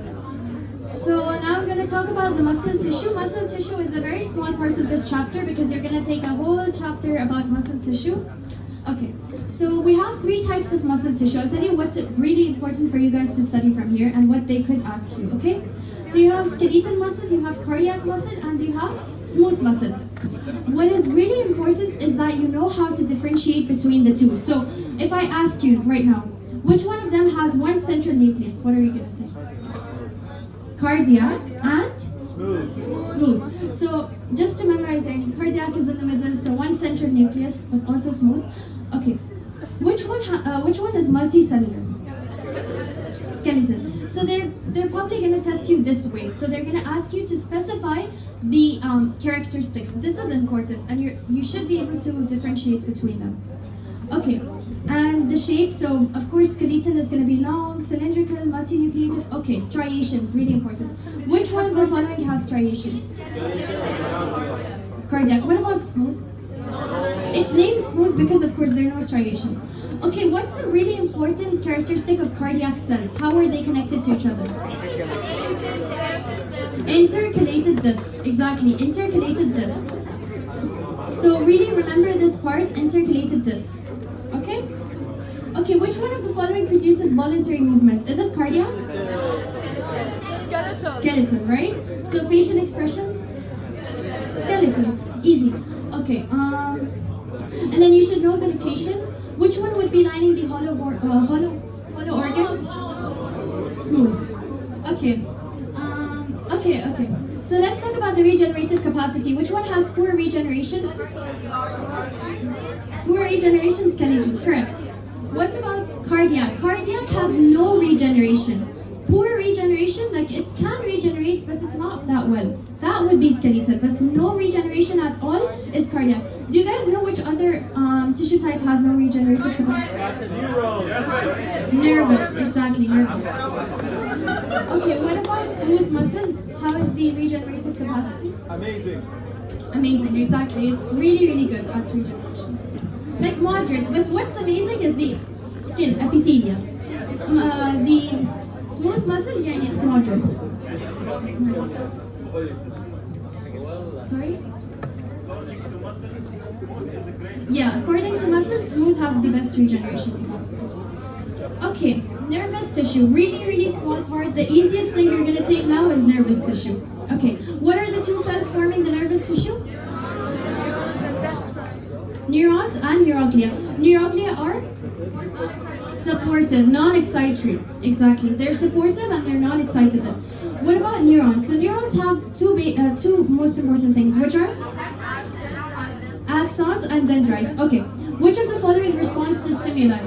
B: So now I'm going to talk about the muscle tissue. Muscle tissue is a very small part of this chapter because you're going to take a whole chapter about muscle tissue. Okay, so we have 3 types of muscle tissue. I'll tell you what's really important for you guys to study from here and what they could ask you, okay? So you have skeletal muscle, you have cardiac muscle, and you have smooth muscle. What is really important is that you know how to differentiate between the two. So if I ask you right now, which one of them has one central nucleus? What are you going to say? Cardiac and smooth. So just to memorize it, cardiac is in the middle, so one central nucleus was also smooth. Okay, which one is multicellular? Skeleton. So they're probably going to test you this way. So they're going to ask you to specify the characteristics. This is important, and you should be able to differentiate between them. Okay, and the shape. So of course, skeleton is going to be long, cylindrical, multinucleated. Okay, striations, really important. Which one of the following have striations? Cardiac. What about smooth? It's named smooth because of course there are no striations. Okay, what's a really important characteristic of cardiac cells? How are they connected to each other? Intercalated discs. Exactly, intercalated discs. So really remember this part, intercalated discs. Okay? Okay, which one of the following produces voluntary movement? Is it cardiac? Skeleton, right? So facial expressions? Skeleton. Easy. Okay, and then you should know the locations. Which one would be lining the hollow organs? Smooth. Okay. Okay. So let's talk about the regenerative capacity. Which one has poor regeneration? Poor regeneration, skeleton, correct. What about cardiac? Cardiac has no regeneration. Poor regeneration, like it can regenerate, but it's not that well. That would be skeletal, but no regeneration at all is cardiac. Do you guys know which other tissue type has no regenerative capacity? Nervous, exactly, nervous. Okay, what about smooth muscle? How is the regenerative capacity?
E: Amazing.
B: Amazing, exactly. It's really, really good at regeneration. Like moderate, but what's amazing is the skin, epithelia. The smooth muscle, yeah, it's moderate. Sorry? Yeah, according to muscle, smooth has the best regeneration capacity. Okay, nervous tissue, really, really small part. The easiest thing you're gonna take now is nervous tissue. Okay, what are the two cells forming the nervous tissue? Neurons and neuroglia. Neuroglia are supportive, non-excitatory. Exactly, they're supportive and they're non-excitable. What about neurons? So neurons have two most important things, which are axons and dendrites. Okay, which of the following responds to stimuli?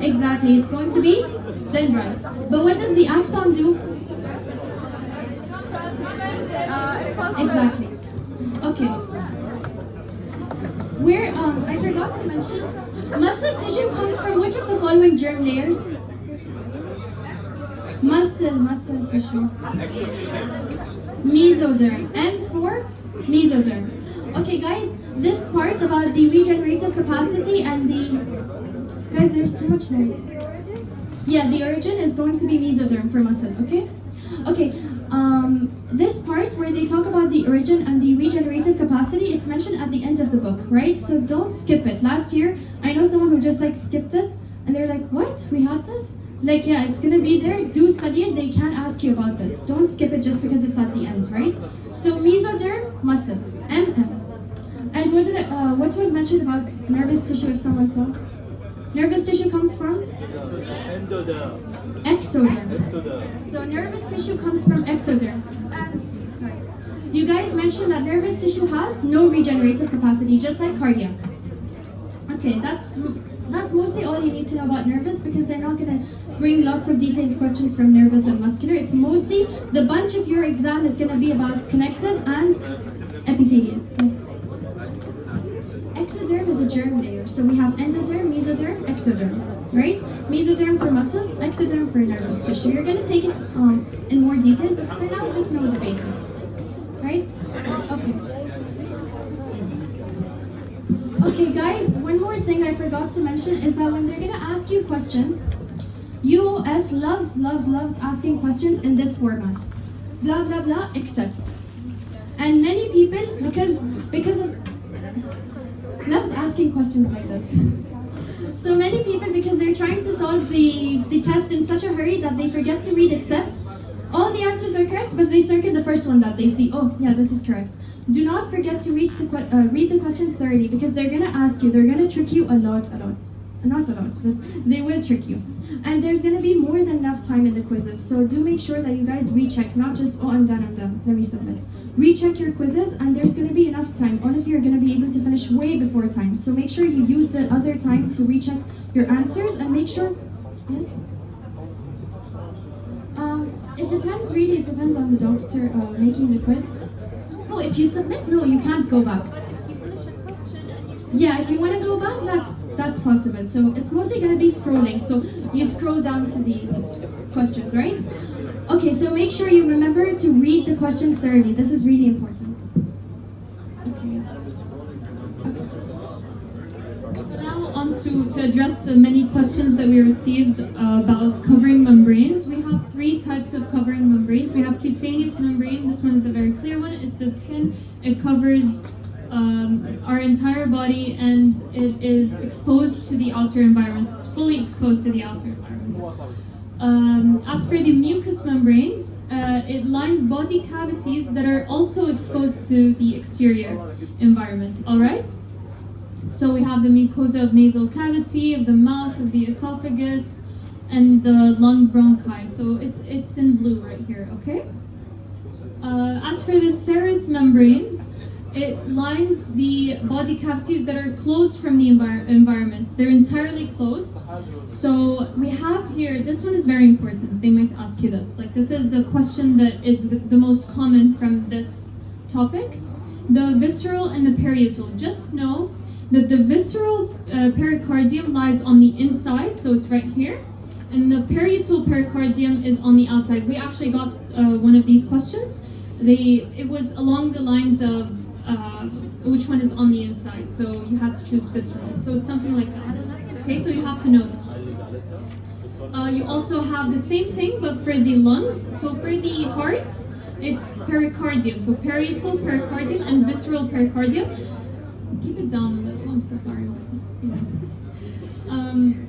B: Exactly, it's going to be dendrites. But what does the axon do? Exactly. Okay. Where I forgot to mention, muscle tissue comes from which of the following germ layers? Muscle tissue. Mesoderm. M for mesoderm. Okay, guys, this part about the regenerative capacity and the guys, there's too much noise. Yeah, the origin is going to be mesoderm for muscle. Okay. Okay. This part where they talk about the origin and the regenerative capacity, it's mentioned at the end of the book, right? So don't skip it. Last year, I know someone who just like skipped it, and they're like, "What? We had this?" Like, yeah, it's gonna be there. Do study it. They can ask you about this. Don't skip it just because it's at the end, right? So mesoderm, muscle, MM. And what was mentioned about nervous tissue? If someone saw, nervous tissue comes from ectoderm. So nervous tissue comes from ectoderm. You guys mentioned that nervous tissue has no regenerative capacity, just like cardiac. Okay, that's mostly all you need to know about nervous, because they're not going to bring lots of detailed questions from nervous and muscular. It's mostly, the bunch of your exam is going to be about connective and epithelial. Yes. Ectoderm is a germ layer. So we have endoderm, mesoderm, ectoderm, right? Mesoderm for muscles, ectoderm for nervous tissue. You're going to take it in more detail, but for now, just know the basics, right? Okay. Okay, guys, one more thing I forgot to mention is that when they're going to ask you questions, UOS loves asking questions in this format. Blah, blah, blah, except. And many people, because of loves asking questions like this. So many people, because they're trying to solve the test in such a hurry that they forget to read except. All the answers are correct, but they circle the first one that they see. Oh, yeah, this is correct. Do not forget to read the questions thoroughly, because they're going to ask you, they're going to trick you a lot. Not a lot, but they will trick you. And there's going to be more than enough time in the quizzes. So do make sure that you guys recheck, not just, oh, I'm done, let me submit. Recheck your quizzes, and there's going to be enough time. All of you are going to be able to finish way before time. So make sure you use the other time to recheck your answers, and make sure, yes? It depends, really, it depends on the doctor making the quiz. Oh, if you submit, no, you can't go back. Yeah, if you want to go back, that's possible. So it's mostly going to be scrolling. So you scroll down to the questions, right? Okay, so make sure you remember to read the questions thoroughly. This is really important. Okay.
A: So now on to address the many questions that we received about covering membranes. We have three types of covering membranes. We have cutaneous membrane. This one is a very clear one. It's the skin. It covers our entire body, and it is exposed to the outer environment. It's fully exposed to the outer environment. As for the mucous membranes, it lines body cavities that are also exposed to the exterior environment. All right. So we have the mucosa of nasal cavity, of the mouth, of the esophagus, and the lung bronchi. So it's in blue right here. Okay. As for the serous membranes, it lines the body cavities that are closed from the environments. They're entirely closed. So we have here, this one is very important. They might ask you this. Like, this is the question that is the most common from this topic. The visceral and the parietal. Just know that the visceral pericardium lies on the inside, so it's right here. And the parietal pericardium is on the outside. We actually got one of these questions. It was along the lines of which one is on the inside, so you had to choose visceral. So it's something like that. Okay, so you have to know this. You also have the same thing, but for the lungs. So for the heart, it's pericardium. So parietal pericardium and visceral pericardium. Keep it down a little. I'm so sorry.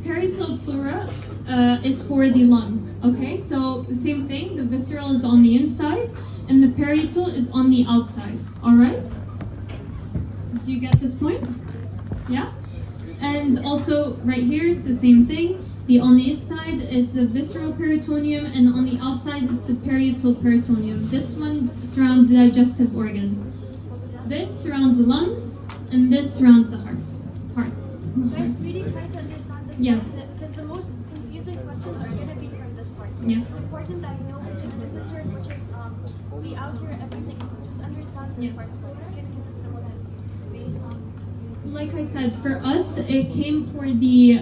A: Parietal pleura is for the lungs. Okay, so the same thing. The visceral is on the inside, and the parietal is on the outside. All right. Do you get this point? Yeah. And also right here, it's the same thing. On the inside, it's the visceral peritoneum, and on the outside, it's the parietal peritoneum. This one surrounds the digestive organs. This surrounds the lungs, and this surrounds the heart.
D: Guys, really try to understand this.
A: Yes.
D: Because the most confusing questions are going to be from this part.
A: Yes.
D: It's important that you know which is the sister, which is the outer, everything. Just understand this
A: Yes.
D: part, okay? Because it's the most confusing.
A: Like I said, for us, it came for the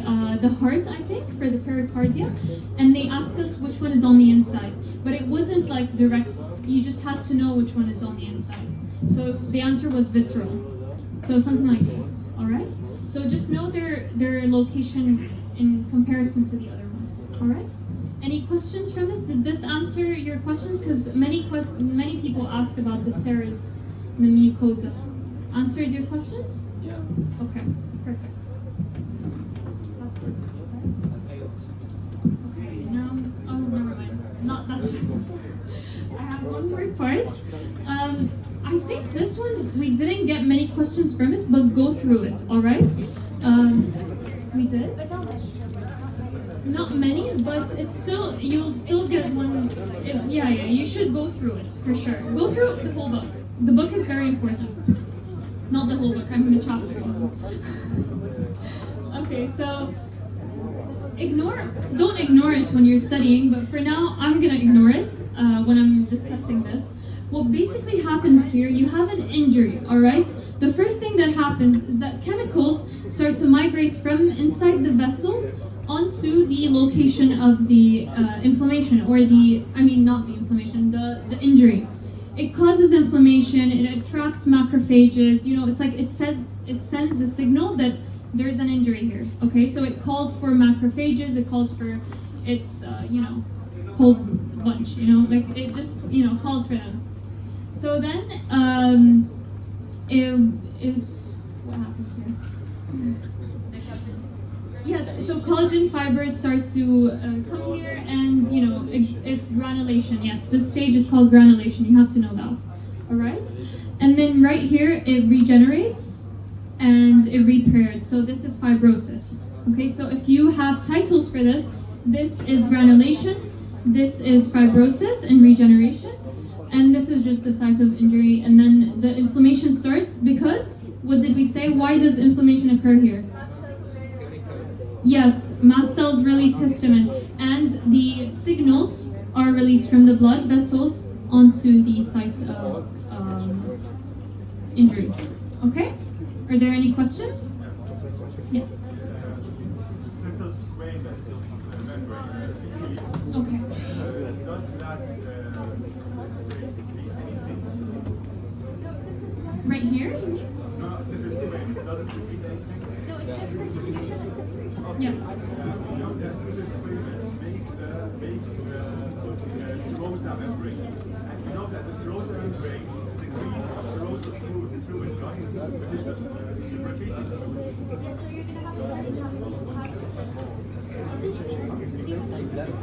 A: heart, I think, for the pericardium, and they asked us which one is on the inside. But it wasn't like direct. You just had to know which one is on the inside. So the answer was visceral. So something like this. All right. So just know their location in comparison to the other one. All right. Any questions from this? Did this answer your questions? Because many people asked about the serous, the mucosa. Answered your questions?
E: Yes.
A: Okay, perfect. That's it. Okay, now, oh, never mind. Not that's it. I have one more part. I think this one, we didn't get many questions from it, but go through it, all right? We did? Not many, but it's still, you'll still get one. Yeah, you should go through it, for sure. Go through the whole book. The book is very important. Not the whole book, I'm in the chapter. Okay, so don't ignore it when you're studying, but for now, I'm gonna ignore it when I'm discussing this. What basically happens here, you have an injury, all right? The first thing that happens is that chemicals start to migrate from inside the vessels onto the location of the inflammation, or not the inflammation, the injury. It causes inflammation, it attracts macrophages, it's like it sends a signal that there's an injury here, okay? So it calls for macrophages, it calls for its, whole bunch, like it just, calls for them. So then, it's, what happens here? Yes, so collagen fibers start to come here, and it's granulation. Yes, this stage is called granulation. You have to know that. All right, and then right here it regenerates and it repairs. So this is fibrosis. Okay, so if you have titles for this, this is granulation, this is fibrosis and regeneration, and this is just the site of injury. And then the inflammation starts because, what did we say? Why does inflammation occur here? Yes, mast cells release histamine, and the signals are released from the blood vessels onto the sites of injury. Okay? Are there any questions? Yes.
F: Simple squamous membrane.
A: Okay.
F: Does that secrete anything?
A: Right here, you mean?
F: No, simple squamous doesn't secrete anything.
D: No, it's just for diffusion and filtration.
A: Yes.
F: The simple squamous makes the serosa membrane. And we know that the serosa membrane secretes serosa fluid, right? Which is the lubricating fluid.
D: Yes, so you're going to have to learn how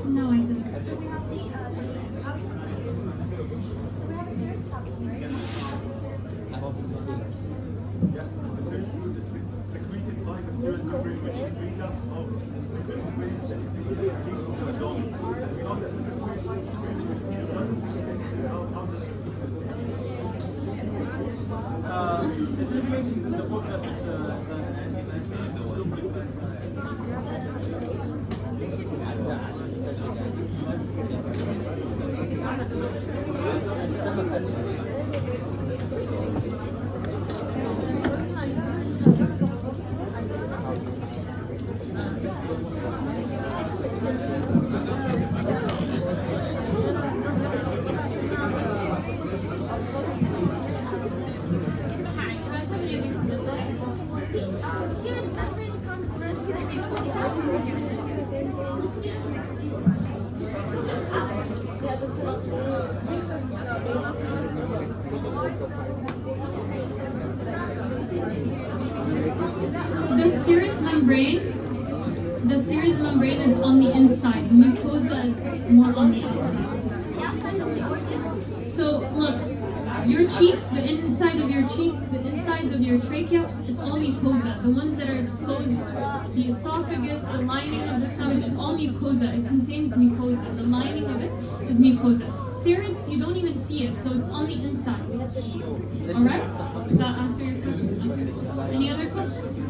A: No, I didn't.
D: So we have the outer. So we have a serous cavity, right?
F: Yes, the serous fluid is secreted by the serous membrane, which is made up of simple squamous and lubrication of the abdomen. And we know that simple squamous doesn't secrete anything. How does
E: It is mentioned in the book that
A: the serous membrane is on the inside. Mucosa is more on the outside. So look, your cheeks, the inside of your cheeks, the insides of your trachea, it's all mucosa. The ones that are exposed, the esophagus, the lining of the stomach, it's all mucosa. It contains mucosa. The lining of it is mucosa. Serous, you don't even see it, so it's on the inside. Alright? Does that answer your question? Any other questions?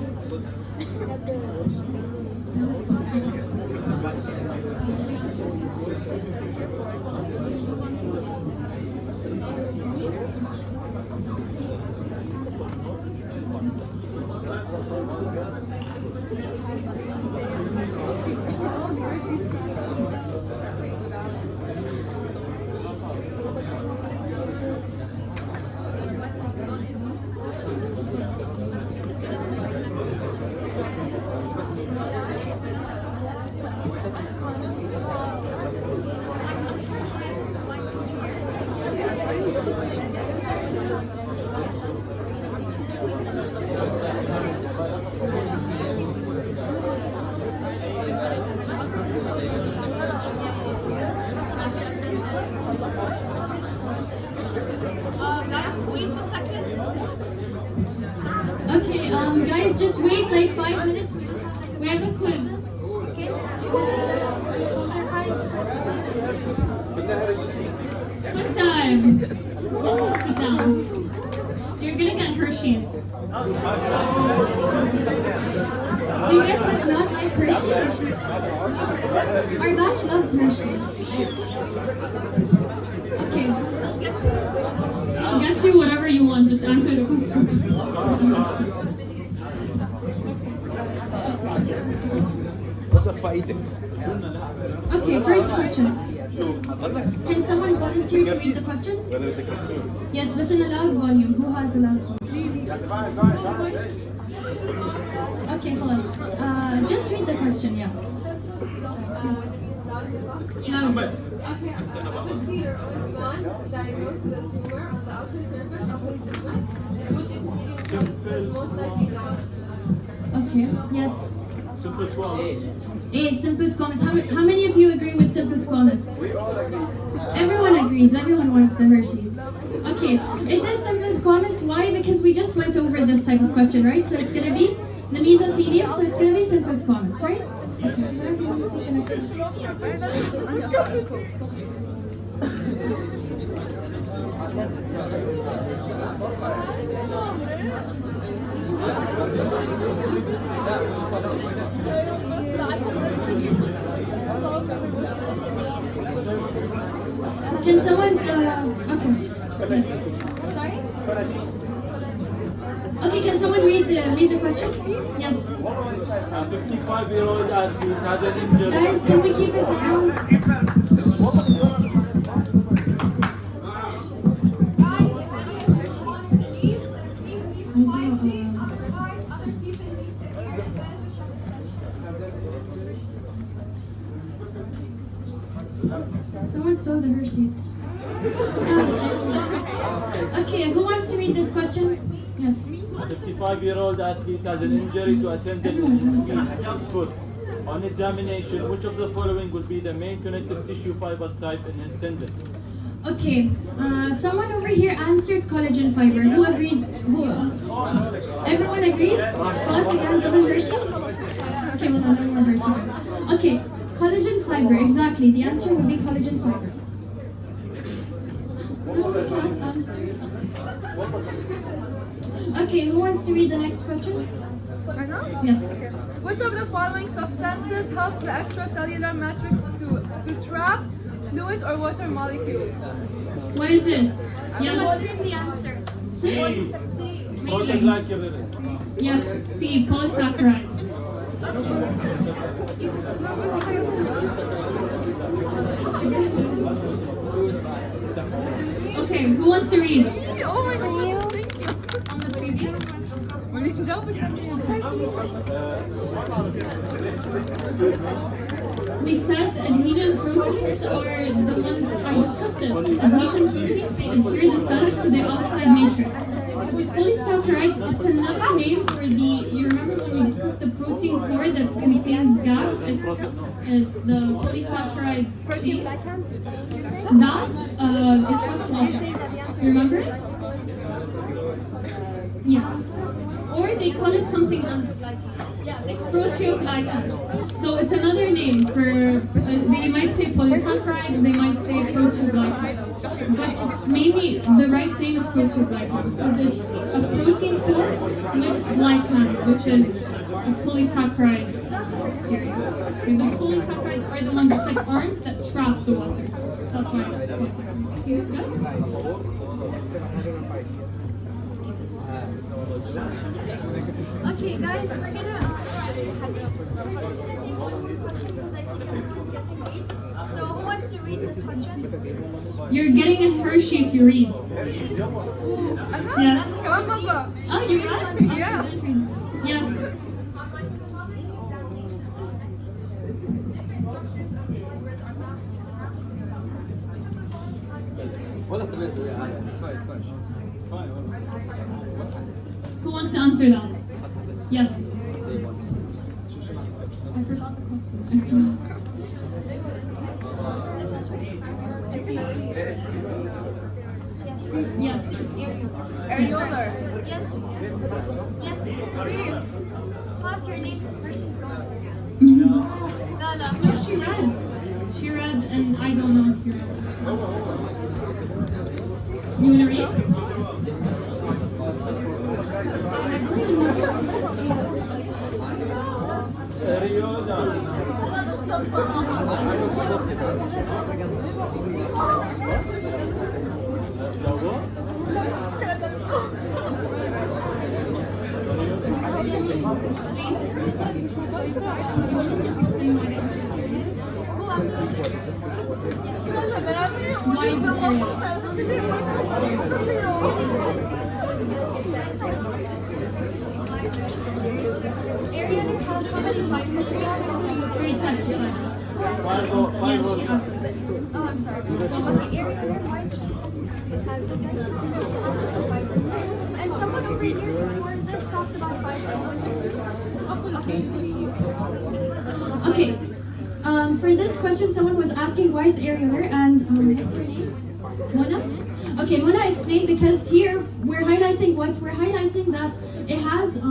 B: Okay, guys, just wait like 5 minutes.
A: We have a quiz.
B: Okay?
A: Quiz time. Sit down. You're gonna get Hershey's.
B: Do you guys not like Hershey's? Our batch loved Hershey's. Okay.
A: I'll get you whatever you want, just answer the questions.
B: Okay, first question. Can someone volunteer to read the question? Yes, but in a loud volume. Who has a loud voice? Okay, hold on. Just read the question, yeah. Yes. Loud.
C: Okay, with Peter Owen diagnosed with a tumor on the outer surface of his stomach, which epithelial cell is most likely down.
B: Okay, yes.
E: simple squamous.
B: A, simple squamous. How many of you agree with simple squamous? Everyone agrees. Everyone wants the Hershey's. Okay, it is simple squamous. Why? Because we just went over this type of question, right? So it's going to be the mesothelium, so it's going to be simple squamous, right? Okay, take the next Can someone, okay, yes. Sorry? Okay, can someone read the question? Yes.
E: A 55-year-old athlete has an injury.
B: Guys, can we keep it down?
C: Guys, if any of you wants to leave, please leave quietly. Otherwise, other people need to hear and benefit from the session.
B: Someone stole the Hershey's. Okay, who wants to read this question? Yes.
E: A 55-year-old athlete has an injury to a tendon in his foot. On examination, which of the following would be the main connective tissue fiber type in his tendon?
B: Okay, someone over here answered collagen fiber. Who agrees? Everyone agrees? Pass again, double Hershey's? Okay, well, no more Hershey's. Okay, collagen fiber, exactly. The answer would be collagen fiber. No, we can ask that. Okay, who wants to read the next question?
G: I know?
B: Yes.
G: Which of the following substances helps the extracellular matrix to trap fluid or water molecules?
A: What is it?
D: What
A: Yes.
D: is the answer?
E: C. Photoglycerol.
A: Yes, C, polysaccharides. Okay, who wants to read?
G: Oh my god, thank you.
A: On the previous? We said adhesion proteins are the ones I discussed it. Adhesion proteins, they adhere the cells to the outside matrix. With polysaccharides, it's another name for the, you remember when we discussed the protein core that contains gas? It's the polysaccharide chains. That, it traps water. You remember it? Yes. Or they call it something else. Proteoglycans. So it's another name for, they might say polysaccharides, they might say proteoglycans. But it's mainly, the right name is proteoglycans because it's a protein core with glycans, which is a polysaccharide exterior. And the polysaccharides are the ones that's like arms that trap the water. That's why polysaccharides. Good?
D: Okay, guys, we're just gonna take one more question because I think everyone's getting late. So who wants to read this question?
A: You're getting a Hershey if you read. Yes.
G: Come on.
A: Oh, you got it?
G: Yeah.
A: Yes. Who wants to answer that? Yes. I forgot the question. I saw. Yes.
G: Areolar.
D: Yes. Yes. Pass your name where she's going.
A: No,
D: Lala.
A: she read. She read, and I don't know if you read. You want to read? Why is it
D: Ariana has how many fibers?
A: 3 types of fibers? Yeah, she asked.
D: Oh, I'm sorry. So, okay, Ariana, why does she have essentially fibers? And someone over here before this talked about fibers.
B: Okay. For this question, someone was asking why it's areolar and what's her name? Mona? Okay, Mona explained because here we're highlighting what? We're highlighting that it has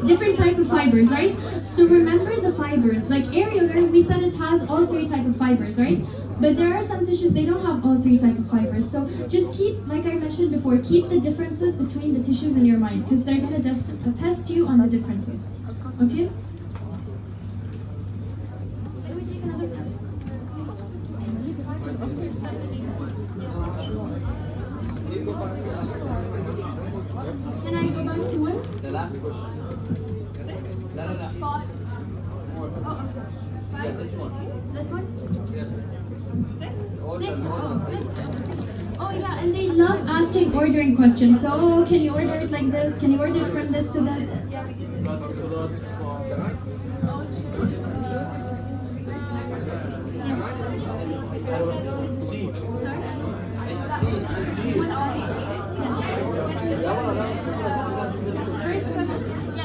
B: different type of fibers, right? So remember the fibers. Like areolar, we said it has all 3 type of fibers, right? But there are some tissues, they don't have all 3 type of fibers. So just keep, like I mentioned before, keep the differences between the tissues in your mind because they're going to test you on the differences. Okay?
D: Can we take another question?
B: Can I go back to what?
H: The last question.
D: Five. Oh, five.
H: Yeah, this one.
D: This one? Six? Oh, six.
B: Oh yeah, and they love asking ordering questions. So, oh, can you order it like this? Can you order it from this to this? Yeah,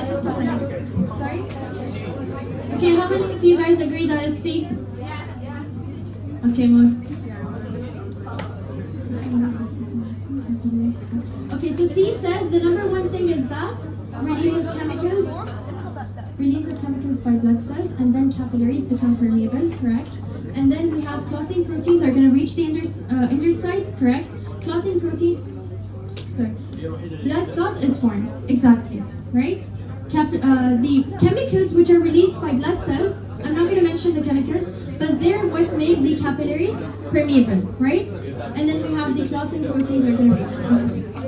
B: just a second. Sorry? Okay, how many of you guys agree that it's C? Okay, most. Okay, so C says the number one thing is that release of chemicals by blood cells, and then capillaries become permeable, correct? And then we have clotting proteins are going to reach the injured sites, correct? Clotting proteins blood clot is formed. Exactly, right? The chemicals which are released by blood cells, I'm not going to mention the chemicals, but they're what make the capillaries permeable, right? And then we have the clotting proteins are going to be.